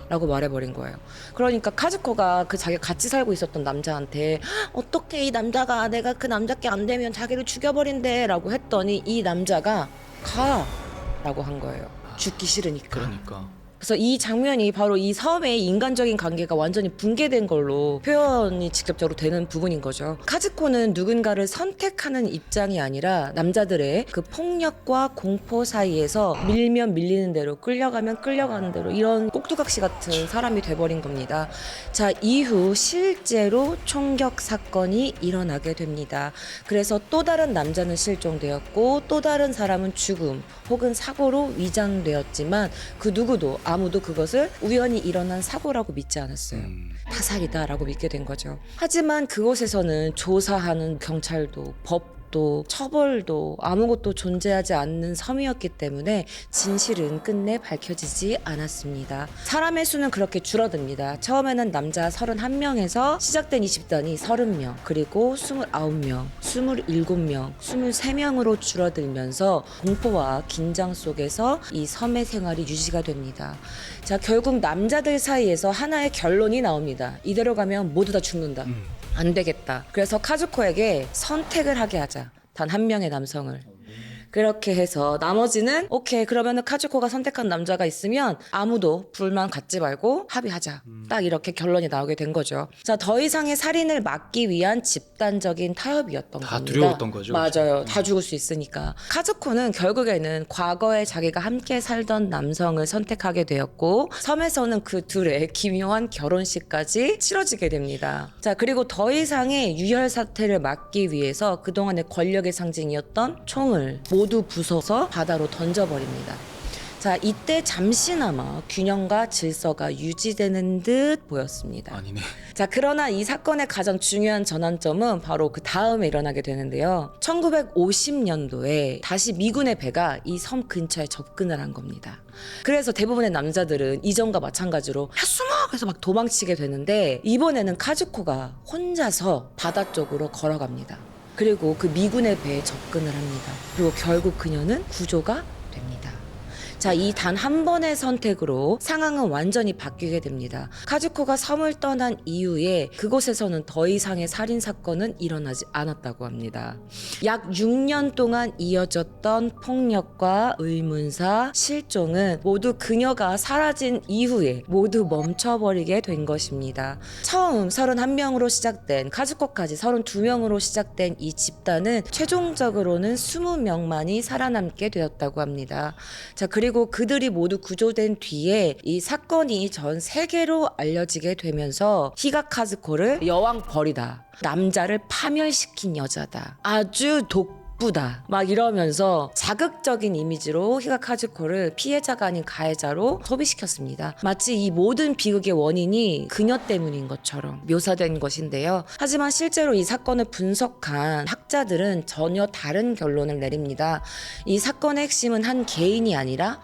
라고 말해버린 거예요. 그러니까 카즈코가 그 자기가 같이 살고 있었던 남자한테 어떻게 이 남자가 내가 그 남자께 안 되면 자기를 죽여버린대 라고 했더니 이 남자가 가 라고 한 거예요. 죽기 싫으니까. 그러니까 그래서 이 장면이 바로 이 섬의 인간적인 관계가 완전히 붕괴된 걸로 표현이 직접적으로 되는 부분인 거죠. 카즈코는 누군가를 선택하는 입장이 아니라 남자들의 그 폭력과 공포 사이에서 밀면 밀리는 대로 끌려가면 끌려가는 대로 이런 꼭두각시 같은 사람이 돼버린 겁니다. 자, 이후 실제로 총격 사건이 일어나게 됩니다. 그래서 또 다른 남자는 실종되었고 또 다른 사람은 죽음 혹은 사고로 위장되었지만 그 누구도 아무도 그것을 우연히 일어난 사고라고 믿지 않았어요. 타살이다라고 믿게 된 거죠. 하지만 그곳에서는 조사하는 경찰도 법도 처벌도 아무것도 존재하지 않는 섬이었기 때문에 진실은 끝내 밝혀지지 않았습니다. 사람의 수는 그렇게 줄어듭니다. 처음에는 남자 31명에서 시작된 이 집단이 30명, 그리고 29명, 27명, 23명으로 줄어들면서 공포와 긴장 속에서 이 섬의 생활이 유지가 됩니다. 자, 결국 남자들 사이에서 하나의 결론이 나옵니다. 이대로 가면 모두 다 죽는다. 안 되겠다. 그래서 카즈코에게 선택을 하게 하자. 단 한 명의 남성을. 그렇게 해서 나머지는 오케이 그러면은 카즈코가 선택한 남자가 있으면 아무도 불만 갖지 말고 합의하자. 딱 이렇게 결론이 나오게 된 거죠. 자, 더 이상의 살인을 막기 위한 집단적인 타협이었던 다 겁니다. 두려웠던 거죠. 맞아요. 다 죽을 수 있으니까. 카즈코는 결국에는 과거에 자기가 함께 살던 남성을 선택하게 되었고 섬에서는 그 둘의 기묘한 결혼식까지 치러지게 됩니다. 자, 그리고 더 이상의 유혈 사태를 막기 위해서 그동안의 권력의 상징이었던 총을 모두 부숴서 바다로 던져버립니다. 자, 이때 잠시나마 균형과 질서가 유지되는 듯 보였습니다. 아니네. 자, 그러나 이 사건의 가장 중요한 전환점은 바로 그 다음에 일어나게 되는데요. 1950년도에 다시 미군의 배가 이 섬 근처에 접근을 한 겁니다. 그래서 대부분의 남자들은 이전과 마찬가지로 야 숨어! 그래서 막 도망치게 되는데 이번에는 카즈코가 혼자서 바다 쪽으로 걸어갑니다. 그리고 그 미군의 배에 접근을 합니다. 그리고 결국 그녀는 구조가 됩니다. 자, 이 단 한 번의 선택으로 상황은 완전히 바뀌게 됩니다. 카즈코가 섬을 떠난 이후에 그곳에서는 더 이상의 살인 사건은 일어나지 않았다고 합니다. 약 6년 동안 이어졌던 폭력과 의문사, 실종은 모두 그녀가 사라진 이후에 모두 멈춰버리게 된 것입니다. 처음 31명으로 시작된 카즈코까지 32명으로 시작된 이 집단은 최종적으로는 20명만이 살아남게 되었다고 합니다. 자, 그리고 그들이 모두 구조된 뒤에 이 사건이 전 세계로 알려지게 되면서 히가 카즈코를 여왕 벌이다. 남자를 파멸시킨 여자다. 아주 독부다. 막 이러면서 자극적인 이미지로 히가 카즈코를 피해자가 아닌 가해자로 소비시켰습니다. 마치 이 모든 비극의 원인이 그녀 때문인 것처럼 묘사된 것인데요. 하지만 실제로 이 사건을 분석한 학자들은 전혀 다른 결론을 내립니다. 이 사건의 핵심은 한 개인이 아니라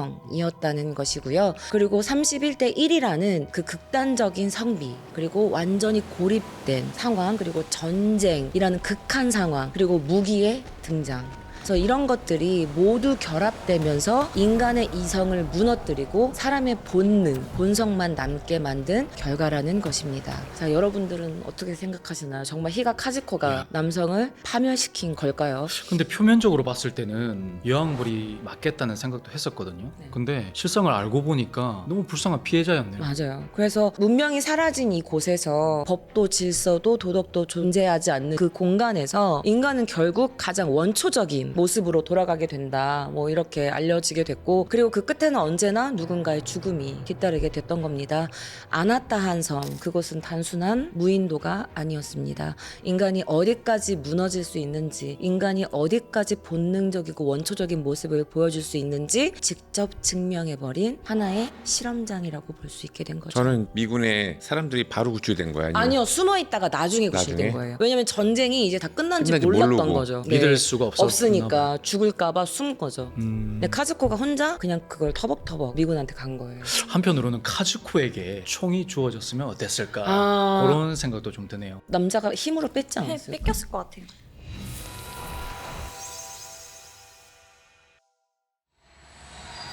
환경이었다는 것이고요. 그리고 31대 1이라는 그 극단적인 성비, 그리고 완전히 고립된 상황, 그리고 전쟁이라는 극한 상황, 그리고 무기의 등장. 그래서 이런 것들이 모두 결합되면서 인간의 이성을 무너뜨리고 사람의 본능, 본성만 남게 만든 결과라는 것입니다. 자, 여러분들은 어떻게 생각하시나요? 정말 히가 카즈코가 남성을 파멸시킨 걸까요? 근데 표면적으로 봤을 때는 여왕벌이 맞겠다는 생각도 했었거든요. 네. 근데 실상을 알고 보니까 너무 불쌍한 피해자였네요. 맞아요. 그래서 문명이 사라진 이곳에서 법도 질서도 도덕도 존재하지 않는 그 공간에서 인간은 결국 가장 원초적인 모습으로 돌아가게 된다. 뭐 이렇게 알려지게 됐고, 그리고 그 끝에는 언제나 누군가의 죽음이 뒤따르게 됐던 겁니다. 아나타한 섬, 그것은 단순한 무인도가 아니었습니다. 인간이 어디까지 무너질 수 있는지, 인간이 어디까지 본능적이고 원초적인 모습을 보여줄 수 있는지 직접 증명해버린 하나의 실험장이라고 볼 수 있게 된 거죠. 저는 미군의 사람들이 바로 구출된 거야. 아니요, 숨어 있다가 나중에 구출된 나중에? 거예요. 왜냐면 전쟁이 이제 다 끝난지 끝난지 몰랐던 모르고. 거죠. 믿을 수가 없으니까 죽을까봐 숨은 거죠. 음. 근데 카즈코가 혼자 그냥 그걸 터벅터벅 미군한테 간 거예요. 한편으로는 카즈코에게 총이 주어졌으면 어땠을까 아. 그런 생각도 좀 드네요. 남자가 힘으로 뺐지 않았어요? 뺏겼을 것 같아요.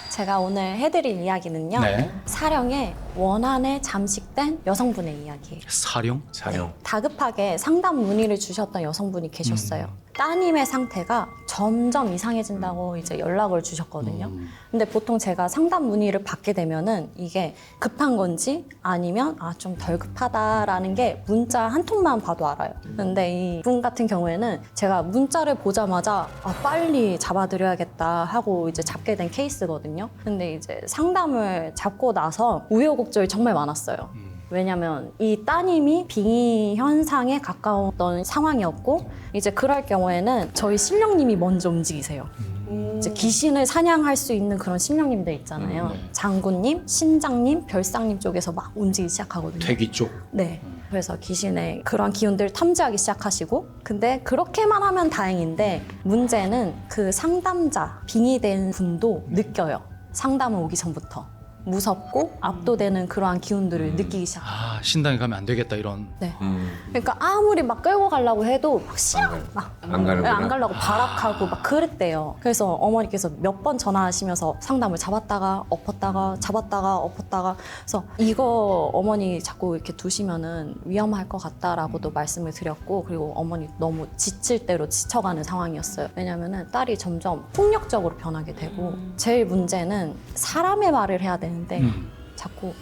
제가 오늘 해드릴 이야기는요. 네. 사령의 원한에 잠식된 여성분의 이야기예요. 사령? 사령. 다급하게 상담 문의를 주셨던 여성분이 계셨어요. 따님의 상태가 점점 이상해진다고 이제 연락을 주셨거든요. 근데 보통 제가 상담 문의를 받게 되면은 이게 급한 건지 아니면 좀 덜 급하다라는 게 문자 한 통만 봐도 알아요. 근데 이분 같은 경우에는 제가 문자를 보자마자 빨리 잡아드려야겠다 하고 이제 잡게 된 케이스거든요. 근데 이제 상담을 잡고 나서 우여곡절이 정말 많았어요. 왜냐면 이 따님이 빙의 현상에 가까웠던 상황이었고 이제 그럴 경우에는 저희 신령님이 먼저 움직이세요. 이제 귀신을 사냥할 수 있는 그런 신령님들 있잖아요. 네. 장군님, 신장님, 별상님 쪽에서 막 움직이기 시작하거든요. 퇴기 쪽. 네. 그래서 귀신의 그런 기운들을 탐지하기 시작하시고 근데 그렇게만 하면 다행인데 문제는 그 상담자, 빙의된 분도 느껴요. 상담을 오기 전부터. 무섭고 압도되는 그러한 기운들을 느끼기 시작해요. 신당에 가면 안 되겠다 이런. 네. 그러니까 아무리 막 끌고 가려고 해도 막 싫어. 막 안 가는구나. 안 가려고 발악하고 막 그랬대요. 그래서 어머니께서 몇 번 전화하시면서 상담을 잡았다가 엎었다가 잡았다가 엎었다가 그래서 이거 어머니 자꾸 이렇게 두시면은 위험할 것 같다라고도 말씀을 드렸고 그리고 어머니 너무 지칠 대로 지쳐가는 상황이었어요. 왜냐면은 딸이 점점 폭력적으로 변하게 되고 제일 문제는 사람의 말을 해야 되는데 자꾸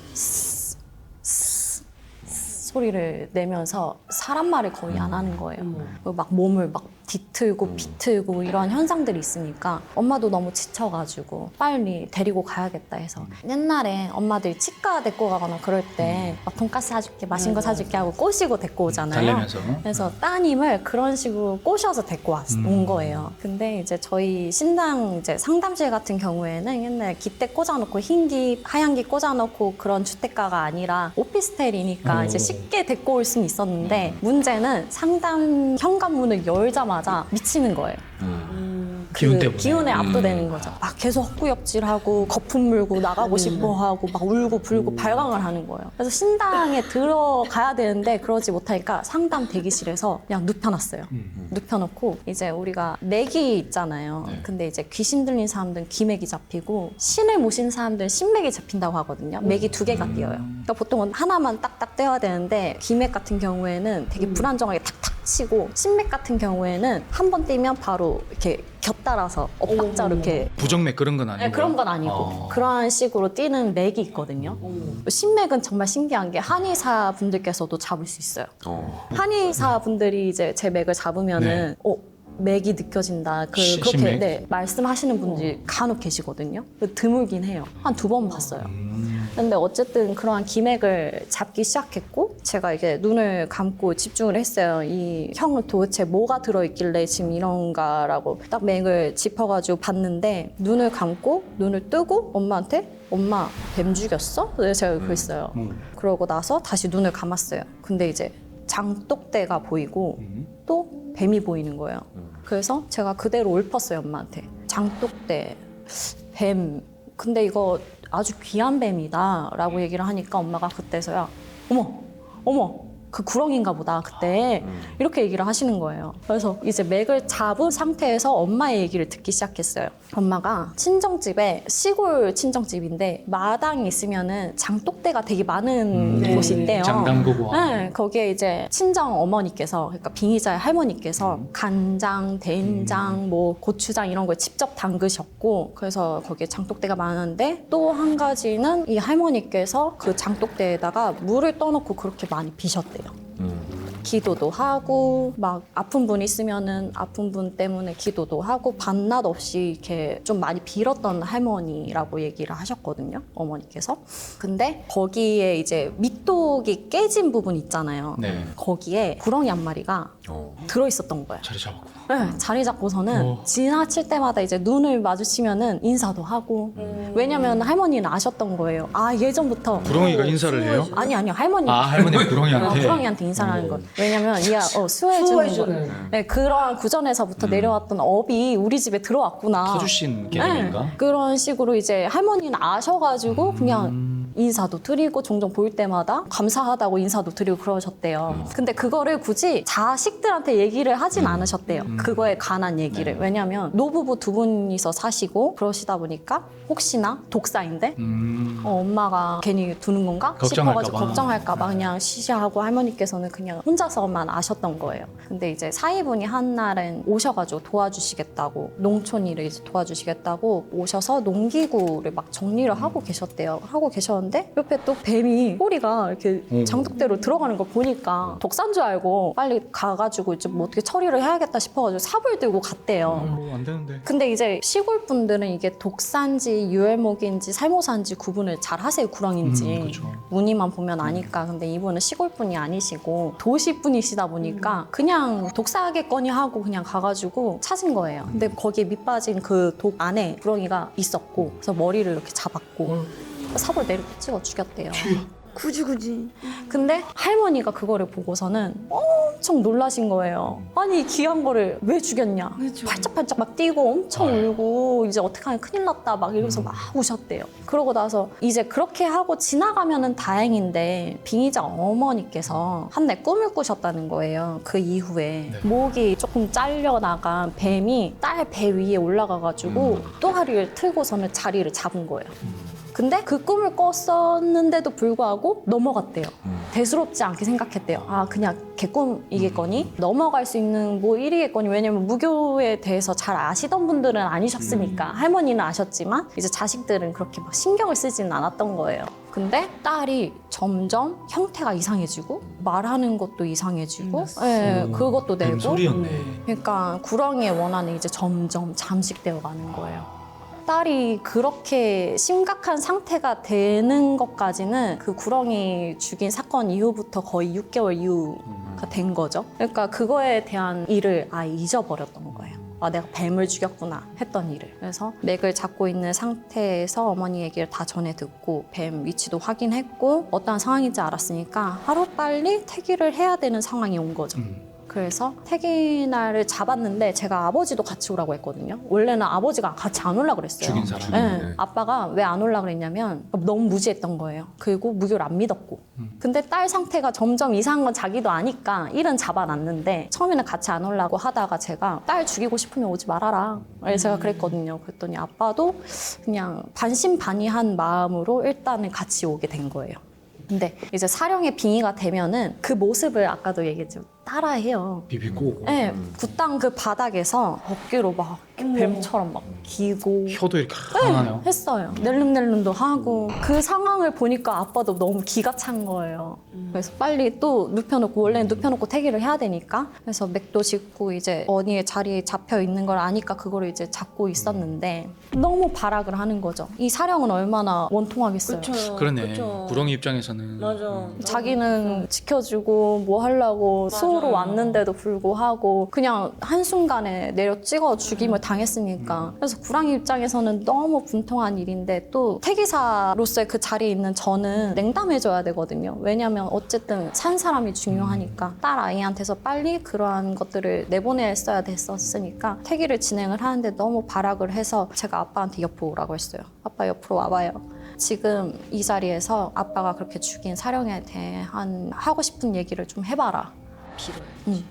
소리를 내면서 사람 말을 거의 안 하는 거예요. 그리고 막 몸을 막 뒤틀고 비틀고 이런 현상들이 있으니까 엄마도 너무 지쳐가지고 빨리 데리고 가야겠다 해서 옛날에 엄마들이 치과 데리고 가거나 그럴 때 막 돈가스 사줄게 맛있는 거 사줄게 하고 꼬시고 데리고 오잖아요. 달래면서. 그래서 따님을 그런 식으로 꼬셔서 데리고 온 거예요. 근데 이제 저희 신당 이제 상담실 같은 경우에는 옛날 깃대 꽂아놓고 흰기 하얀기 꽂아놓고 그런 주택가가 아니라 오피스텔이니까 이제 쉽게 데리고 올 수는 있었는데 문제는 상담 현관문을 열자마자 미치는 거예요. 기운 때문에. 기운에 압도되는 거죠. 막 계속 헛구역질하고 거품 물고 나가고 싶어하고 막 울고 불고 발광을 하는 거예요. 그래서 신당에 들어가야 되는데 그러지 못하니까 상담 대기실에서 그냥 눕혀놨어요. 눕혀놓고 이제 우리가 맥이 있잖아요. 네. 근데 이제 귀신 들린 사람들은 귀맥이 잡히고 신을 모신 사람들은 신맥이 잡힌다고 하거든요. 맥이 두 개가 띄어요. 그러니까 보통은 하나만 딱딱 떼어야 되는데 귀맥 같은 경우에는 되게 불안정하게 탁탁 치고 신맥 같은 경우에는 한 번 띄면 바로 이렇게 곁따라서 엇박자로 이렇게 부정맥 그런 건 아니고. 네, 그런 건 아니고 그러한 식으로 뛰는 맥이 있거든요. 신맥은 정말 신기한 게 한의사 분들께서도 잡을 수 있어요. 한의사 분들이 이제 제 맥을 잡으면은 맥이 느껴진다. 그렇게 신맥? 네, 말씀하시는 분들이 간혹 계시거든요. 드물긴 해요. 한 2번 봤어요. 근데 어쨌든 그러한 기맥을 잡기 시작했고 제가 이게 눈을 감고 집중을 했어요. 이 형은 도대체 뭐가 들어있길래 지금 이런가라고 딱 맥을 짚어가지고 봤는데 눈을 감고 눈을 뜨고 엄마한테 엄마 뱀 죽였어? 그래서 제가 그랬어요. 그러고 나서 다시 눈을 감았어요. 근데 이제 장독대가 보이고 또 뱀이 보이는 거예요. 그래서 제가 그대로 읊었어요 엄마한테. 장독대, 뱀. 근데 이거 아주 귀한 뱀이다 라고 얘기를 하니까 엄마가 그때서야 어머 그 구렁인가 보다 그때 이렇게 얘기를 하시는 거예요. 그래서 이제 맥을 잡은 상태에서 엄마의 얘기를 듣기 시작했어요. 엄마가 친정집에 시골 친정집인데 마당이 있으면은 장독대가 되게 많은 곳이 있대요. 장담구고. 네, 거기에 이제 친정 어머니께서 그러니까 빙의자의 할머니께서 간장, 된장, 뭐 고추장 이런 걸 직접 담그셨고 그래서 거기에 장독대가 많은데 또 한 가지는 이 할머니께서 그 장독대에다가 물을 떠놓고 그렇게 많이 비셨대요. 기도도 하고 막 아픈 분 있으면은 아픈 분 때문에 기도도 하고 밤낮 없이 이렇게 좀 많이 빌었던 할머니라고 얘기를 하셨거든요. 어머니께서. 근데 거기에 이제 밑독이 깨진 부분 있잖아요. 네. 거기에 구렁이 한 마리가 들어있었던 거예요. 자리 잡았고. 네, 자리 잡고서는 지나칠 때마다 이제 눈을 마주치면은 인사도 하고 왜냐면 할머니는 아셨던 거예요. 예전부터 구렁이가 인사를 해요? 아니요 할머니 할머니가 구렁이한테. 구렁이한테 인사를 하는 거. 왜냐면 이야 수혜해주는 거. 네, 그런 구전에서부터 내려왔던 업이 우리 집에 들어왔구나. 터주신 개념인가? 그런 식으로 이제 할머니는 아셔가지고 그냥 인사도 드리고 종종 볼 때마다 감사하다고 인사도 드리고 그러셨대요. 근데 그거를 굳이 자식들한테 얘기를 하진 않으셨대요. 그거에 관한 얘기를. 왜냐면 노부부 두 분이서 사시고 그러시다 보니까 혹시나 독사인데 엄마가 괜히 두는 건가 걱정할까 싶어가지고 봐. 걱정할까 봐 그냥 시시하고 할머니께서는 그냥 혼자서만 아셨던 거예요. 근데 이제 사위분이 한 날은 오셔가지고 도와주시겠다고 농촌 일을 이제 도와주시겠다고 오셔서 농기구를 막 정리를 하고 계셨대요. 하고 계셨는데 옆에 또 뱀이 꼬리가 이렇게 장독대로 들어가는 걸 보니까 독사인 줄 알고 빨리 가가지고 이제 뭐 어떻게 처리를 해야겠다 싶어가지고 삽을 들고 갔대요. 안 되는데. 근데 이제 시골 분들은 이게 독사인지 유혈목인지 살모사인지 구분을 잘 하세요. 구렁인지. 그렇죠. 무늬만 보면 아니까. 근데 이분은 시골 분이 아니시고 도시 분이시다 보니까 그냥 독사하겠거니 하고 그냥 가가지고 찾은 거예요. 근데 거기에 밑빠진 그 독 안에 구렁이가 있었고 그래서 머리를 이렇게 잡았고 삽을 내리고 찍어 죽였대요. 굳이. 근데 할머니가 그거를 보고서는 엄청 놀라신 거예요. 아니 귀한 거를 왜 죽였냐. 팔짝팔짝 막 뛰고 엄청 울고 이제 어떡하면 큰일 났다 막 이러면서 막 우셨대요. 그러고 나서 이제 그렇게 하고 지나가면은 다행인데 빙의자 어머니께서 한 날 꿈을 꾸셨다는 거예요. 그 이후에 목이 조금 잘려나간 뱀이 딸 배 위에 올라가가지고 또다리를 틀고서는 자리를 잡은 거예요. 근데 그 꿈을 꿨었는데도 불구하고 넘어갔대요. 대수롭지 않게 생각했대요. 아 그냥 개꿈이겠거니 넘어갈 수 있는 뭐 일이겠거니. 왜냐면 무교에 대해서 잘 아시던 분들은 아니셨으니까 할머니는 아셨지만 이제 자식들은 그렇게 막 신경을 쓰지는 않았던 거예요. 근데 딸이 점점 형태가 이상해지고 말하는 것도 이상해지고 예, 그것도 내고 소리였네. 그러니까 구렁이의 원한이 이제 점점 잠식되어 가는 거예요. 딸이 그렇게 심각한 상태가 되는 것까지는 그 구렁이 죽인 사건 이후부터 거의 6개월 이후가 된 거죠. 그러니까 그거에 대한 일을 아예 잊어버렸던 거예요. 아, 내가 뱀을 죽였구나 했던 일을. 그래서 맥을 잡고 있는 상태에서 어머니 얘기를 다 전해 듣고 뱀 위치도 확인했고 어떠한 상황인지 알았으니까 하루빨리 퇴기를 해야 되는 상황이 온 거죠. 그래서 퇴기날을 잡았는데 제가 아버지도 같이 오라고 했거든요. 원래는 아버지가 같이 안 오려고 그랬어요. 죽인 사람이. 네. 아빠가 왜 안 오려고 그랬냐면 너무 무지했던 거예요. 그리고 무교를 안 믿었고. 근데 딸 상태가 점점 이상한 건 자기도 아니까 일은 잡아놨는데 처음에는 같이 안 오려고 하다가 제가 딸 죽이고 싶으면 오지 말아라. 제가 그랬거든요. 그랬더니 아빠도 그냥 반신반의한 마음으로 일단은 같이 오게 된 거예요. 근데 이제 사령의 빙의가 되면은 그 모습을 아까도 얘기했지만 따라해요. 비비고 네, 굿당 그 바닥에서 어깨로 막 이렇게 뱀처럼 막 기고 혀도 이렇게 하나요. 했어요. 낼름낼름도 하고 그 상황을 보니까 아빠도 너무 기가 찬 거예요. 그래서 빨리 또 눕혀놓고 원래는 눕혀놓고 퇴기를 해야 되니까 그래서 맥도 짚고 이제 언니의 자리에 잡혀 있는 걸 아니까 그거를 이제 잡고 있었는데 너무 발악을 하는 거죠. 이 사령은 얼마나 원통하겠어요. 그러네. 구렁이 입장에서는 맞아. 자기는 지켜주고 뭐 하려고 수호로 왔는데도 불구하고 그냥 한순간에 내려 찍어 죽임을 당했으니까. 그래서 구랑이 입장에서는 너무 분통한 일인데 또 태기사로서의 그 자리에 있는 저는 냉담해져야 되거든요. 왜냐하면 어쨌든 산 사람이 중요하니까 딸 아이한테서 빨리 그러한 것들을 내보냈어야 됐었으니까 퇴기를 진행을 하는데 너무 발악을 해서 제가 아빠한테 옆으로 오라고 했어요. 아빠 옆으로 와봐요. 지금 이 자리에서 아빠가 그렇게 죽인 사령에 대한 하고 싶은 얘기를 좀 해봐라. 빌어요.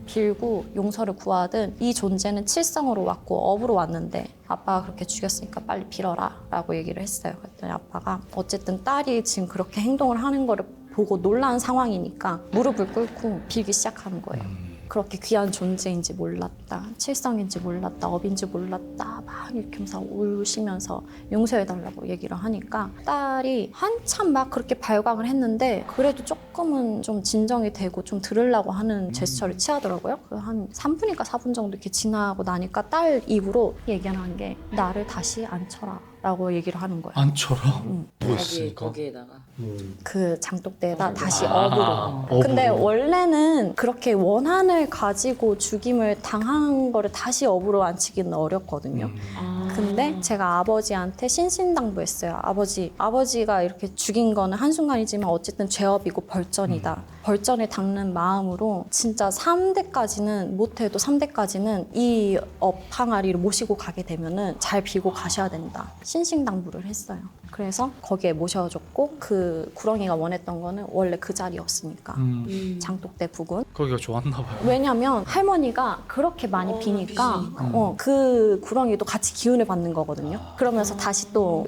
빌고 용서를 구하든 이 존재는 칠성으로 왔고 업으로 왔는데 아빠가 그렇게 죽였으니까 빨리 빌어라 라고 얘기를 했어요. 그랬더니 아빠가 어쨌든 딸이 지금 그렇게 행동을 하는 거를 보고 놀란 상황이니까 무릎을 꿇고 빌기 시작하는 거예요. 그렇게 귀한 존재인지 몰랐다. 칠성인지 몰랐다. 업인지 몰랐다. 막 이렇게 하면서 울시면서 용서해달라고 얘기를 하니까 딸이 한참 막 그렇게 발광을 했는데 그래도 조금은 좀 진정이 되고 좀 들으려고 하는 제스처를 취하더라고요. 그 한 3분인가 4분 정도 이렇게 지나고 나니까 딸 입으로 얘기하는 게 나를 다시 앉혀라 라고 얘기를 하는 거예요. 안쳐라. 뭐였으니까. 거기에다가 그 장독대에다 다시 업으로. 업으로. 근데 원래는 그렇게 원한을 가지고 죽임을 당한 거를 다시 업으로 앉히기는 어렵거든요. 근데 제가 아버지한테 신신당부했어요. 아버지가 이렇게 죽인 거는 한순간이지만 어쨌든 죄업이고 벌 벌전이다. 벌전에 닦는 마음으로 진짜 3대까지는 못해도 3대까지는 이 업 항아리를 모시고 가게 되면은 잘 비고 가셔야 된다. 신신당부를 했어요. 그래서 거기에 모셔줬고 그 구렁이가 원했던 거는 원래 그 자리였으니까 장독대 부근. 거기가 좋았나 봐요. 왜냐면 할머니가 그렇게 많이 비니까 그 구렁이도 같이 기운을 받는 거거든요. 그러면서 다시 또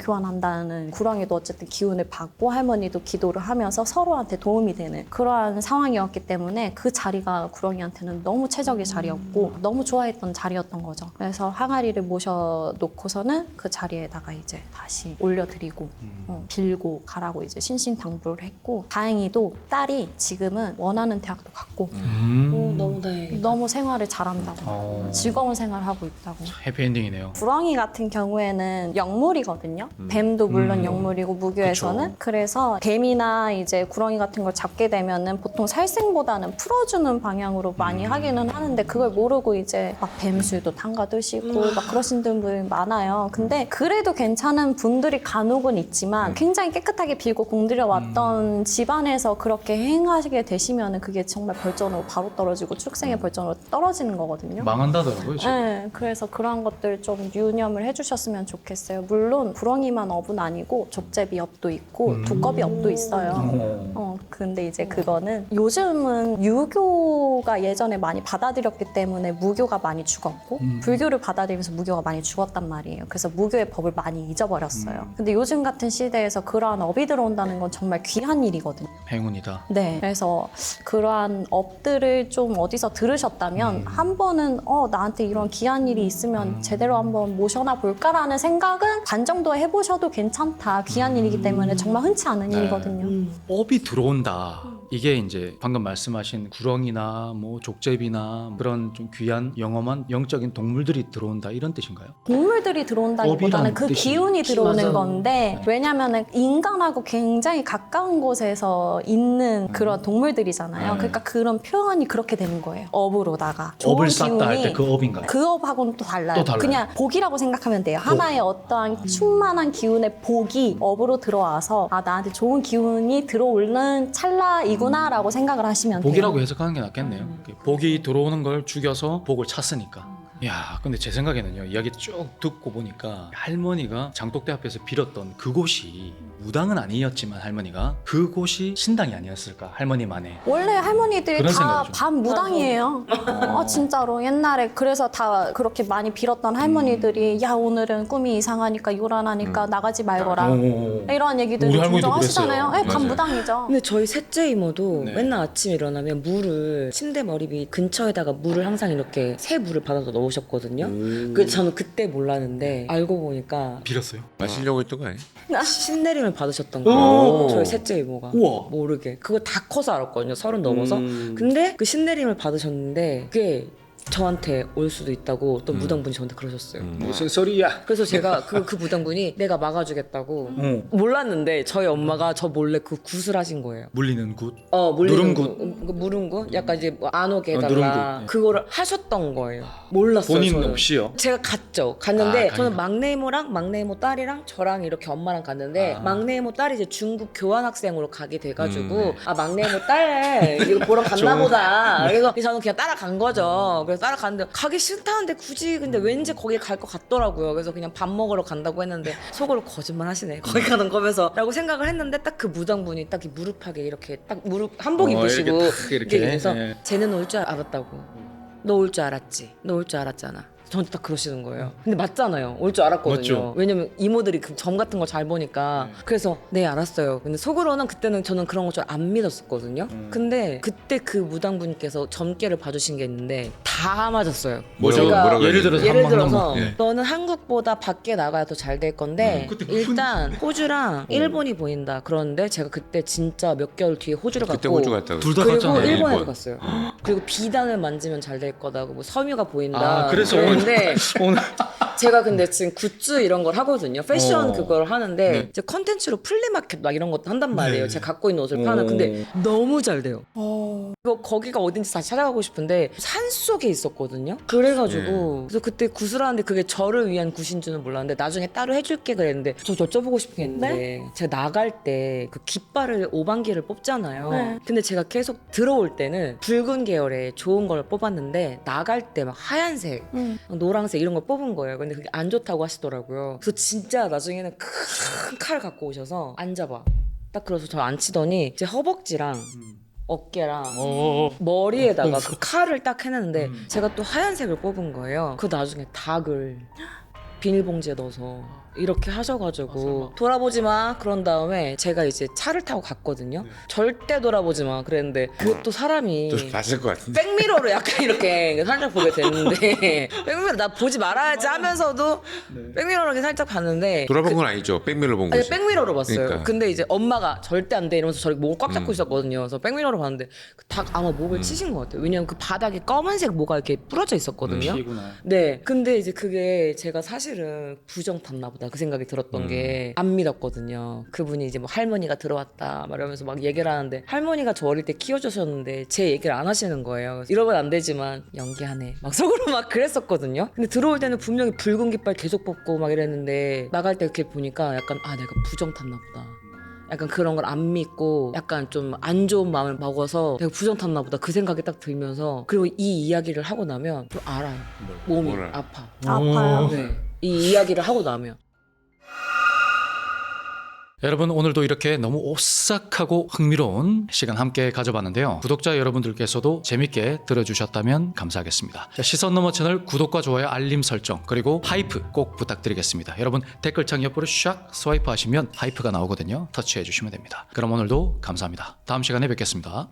교환한다는 구렁이도 어쨌든 기운을 받고 할머니도 기도를 하면서 서로한테 도움이 되는 그러한 상황이었기 때문에 그 자리가 구렁이한테는 너무 최적의 자리였고 너무 좋아했던 자리였던 거죠. 그래서 항아리를 모셔놓고서는 그 자리에다가 이제 다시 올려드리고 빌고 가라고 이제 신신당부를 했고 다행히도 딸이 지금은 원하는 대학도 갔고 너무 다행이다. 너무 생활을 잘한다고 즐거운 생활을 하고 있다고. 해피엔딩이네요. 구렁이 같은 경우에는 영물이거든요. 뱀도 물론 영물이고 무교에서는. 그쵸. 그래서 뱀이나 이제 구렁이 같은 걸 잡게 되면은 보통 살생보다는 풀어주는 방향으로 많이 하기는 하는데 그걸 모르고 이제 막 뱀술도 담가 드시고 막 그러신 분들이 많아요. 근데 그래도 괜찮은 분들이 간혹은 있지만 굉장히 깨끗하게 빌고 공들여 왔던 집안에서 그렇게 행하시게 되시면은 그게 정말 벌전으로 바로 떨어지고 축생의 벌전으로 떨어지는 거거든요. 망한다더라고요 지금. 네, 그래서 그런 것들 좀 유념을 해주셨으면 좋겠어요. 물론 구렁이만 업은 아니고 족제비 업도 있고 두꺼비 업도 있어요. 근데 이제 그거는 요즘은 유교가 예전에 많이 받아들였기 때문에 무교가 많이 죽었고 불교를 받아들이면서 무교가 많이 죽었단 말이에요. 그래서 무교의 법을 많이 잊어버렸어요. 근데 요즘 같은 시대에서 그러한 업이 들어온다는 건 정말 귀한 일이거든요. 행운이다. 네, 그래서 그러한 업들을 좀 어디서 들으셨다면 한 번은 나한테 이런 귀한 일이 있으면 제대로 한번 모셔나 볼까라는 생각은 반 정도 해보셔도 괜찮다. 귀한 일이기 때문에 정말 흔치 않은 일이거든요. 업이 들어온다. 이게 이제 방금 말씀하신 구렁이나 뭐 족제비나 그런 좀 귀한 영험한 영적인 동물들이 들어온다 이런 뜻인가요? 동물들이 들어온다기보다는 업이라는 그 뜻이- 기운이 들어오는 맞아요. 건데 왜냐면은 인간하고 굉장히 가까운 곳에서 있는 그런 동물들이잖아요. 그러니까 그런 표현이 그렇게 되는 거예요. 업으로다가 좋은 업을 쌓다 할 때 기운이 그 업인가요? 그 업하고는 또 달라요. 또 달라요? 그냥 복이라고 생각하면 돼요. 하나의 어떠한 충만한 기운의 복이 업으로 들어와서 나한테 좋은 기운이 들어오는 찰나이구나라고 생각을 하시면 돼요. 복이라고 해석하는 게 낫겠네요. 복이 들어오는 걸 죽여서 복을 찾으니까. 야, 근데 제 생각에는요, 이야기 쭉 듣고 보니까 할머니가 장독대 앞에서 빌었던 그곳이 무당은 아니었지만 할머니가 그곳이 신당이 아니었을까, 할머니만의. 원래 할머니들이 그런 다 생각이 좀- 반무당이에요. 진짜로 옛날에 그래서 다 그렇게 많이 빌었던 할머니들이 야 오늘은 꿈이 이상하니까 요란하니까 나가지 말거라 이런 얘기들 우리 할머니도 종종 하시잖아요. 그랬어요. 네, 반무당이죠. 근데 저희 셋째 이모도 네. 맨날 아침에 일어나면 물을 침대 머리빗 근처에다가 물을 항상 이렇게 새 물을 받아서 넣으셨거든요. 그래서 저는 그때 몰랐는데 알고 보니까 빌었어요. 마시려고 했던 거 아니에요? 신내림을 받으셨던 오. 거예요. 저희 셋째 이모가. 우와. 모르게. 그거 다 커서 알았거든요. 30 넘어서. 근데 그 신내림을 받으셨는데 그게 저한테 올 수도 있다고 어떤 무당분이 저한테 그러셨어요. 무슨 소리야? 그래서 제가 그 무당분이 내가 막아주겠다고 몰랐는데 저희 엄마가 저 몰래 그 굿을 하신 거예요. 물리는 굿. 물리는 누름굿. 그 무름굿? 약간 이제 뭐 안 오게 해달라. 누름굿, 네. 그거를 하셨던 거예요. 몰랐어요. 본인 저는. 없이요? 제가 갔는데 아, 저는 가니까. 막내 이모랑 막내 이모 딸이랑 저랑 이렇게 엄마랑 갔는데 막내 이모 딸이 이제 중국 교환학생으로 가게 돼가지고 막내 이모 딸 이거 보러 갔나 보다. 그래서 저는 그냥 따라간 거죠. 그래서 따라갔는데 가기 싫다는데 굳이 근데 왠지 거기 갈 것 같더라고요. 그래서 그냥 밥 먹으러 간다고 했는데 속으로 거짓말 하시네. 거기 가는 거면서 라고 생각을 했는데 딱 그 무당분이 딱 이 무릎하게 이렇게 딱 무릎 한복 입으시고 이렇게 딱 이렇게. 그래서 네. 쟤는 올 줄 알았다고. 너 올 줄 알았지? 너 올 줄 알았잖아. 저한테 딱 그러시는 거예요. 근데 맞잖아요. 올 줄 알았거든요. 맞죠. 왜냐면 이모들이 그 점 같은 걸 잘 보니까. 그래서 네 알았어요. 근데 속으로는 그때는 저는 그런 거 좀 안 믿었었거든요. 근데 그때 그 무당분께서 점괘를 봐주신 게 있는데 다 맞았어요. 뭐라고 제가 뭐라고 예를 들어서 예를 한번 들어서 한번. 예. 너는 한국보다 밖에 나가야 더 잘 될 건데 그때 일단 호주랑 일본이 보인다. 그러는데 제가 그때 진짜 몇 개월 뒤에 호주를 그때 갔고 호주 갔다 둘 다 그리고 갔잖아요. 일본에도 일본. 갔어요. 그리고 비단을 만지면 잘 될 거다고 뭐 섬유가 보인다. 아, 그래서 그러는데 오늘 제가 근데 지금 굿즈 이런 걸 하거든요. 패션 그걸 하는데 네. 이제 컨텐츠로 플리마켓 막 이런 것도 한단 말이에요. 제가 갖고 있는 옷을 파는. 근데 너무 잘 돼요. 이거 거기가 어딘지 다시 찾아가고 싶은데 산 속에 있었거든요. 그래가지고 그래서 그때 굿을 하는데 그게 저를 위한 굿인 줄은 몰랐는데 나중에 따로 해줄게 그랬는데 저 여쭤보고 싶은 게 있는데 제가 나갈 때 그 깃발을 5반기를 뽑잖아요. 네. 근데 제가 계속 들어올 때는 붉은 계열의 좋은 걸 뽑았는데 나갈 때 막 하얀색 노란색 이런 걸 뽑은 거예요. 근데 그게 안 좋다고 하시더라고요. 그래서 진짜 나중에는 큰 칼 갖고 오셔서 앉아봐. 딱 그래서 저 앉히더니 제 허벅지랑 어깨랑 머리에다가 그 칼을 딱 해놨는데 제가 또 하얀색을 뽑은 거예요. 그 나중에 닭을 비닐봉지에 넣어서 이렇게 하셔가지고 돌아보지 마 그런 다음에 제가 이제 차를 타고 갔거든요. 절대 돌아보지 마 그랬는데 그것도 사람이 또 봤을 것 같은데. 백미러로 약간 이렇게 살짝 보게 됐는데 백미러 나 보지 말아야지 하면서도 백미러로 이렇게 살짝 봤는데 돌아본 건 아니죠. 백미러 본 아니 거지. 백미러로 봤어요. 그러니까. 근데 이제 엄마가 절대 안 돼 이러면서 저를 목을 꽉 잡고 있었거든요. 그래서 백미러로 봤는데 그 닭 아마 목을 치신 것 같아요. 왜냐면 그 바닥에 검은색 뭐가 이렇게 뿌려져 있었거든요. 네. 근데 이제 그게 제가 사실은 부정 탔나 보다 그 생각이 들었던 게 안 믿었거든요. 그분이 이제 뭐 할머니가 들어왔다 막 이러면서 막 얘기를 하는데 할머니가 저 어릴 때 키워주셨는데 제 얘기를 안 하시는 거예요. 그래서 이러면 안 되지만 연기하네 막 속으로 막 그랬었거든요. 근데 들어올 때는 분명히 붉은 깃발 계속 뽑고 막 이랬는데 나갈 때 이렇게 보니까 약간 아 내가 부정 탔나 보다. 약간 그런 걸 안 믿고 약간 좀 안 좋은 마음을 먹어서 내가 부정 탔나 보다 그 생각이 딱 들면서 그리고 이 이야기를 하고 나면 좀 알아요. 몸이 뭘 알아? 아파. 아파요. 네. 이 이야기를 하고 나면 여러분 오늘도 이렇게 너무 오싹하고 흥미로운 시간 함께 가져봤는데요. 구독자 여러분들께서도 재밌게 들어주셨다면 감사하겠습니다. 자, 시선 너머 채널 구독과 좋아요 알림 설정 그리고 하이프 꼭 부탁드리겠습니다. 여러분 댓글창 옆으로 샥 스와이프 하시면 하이프가 나오거든요. 터치해 주시면 됩니다. 그럼 오늘도 감사합니다. 다음 시간에 뵙겠습니다.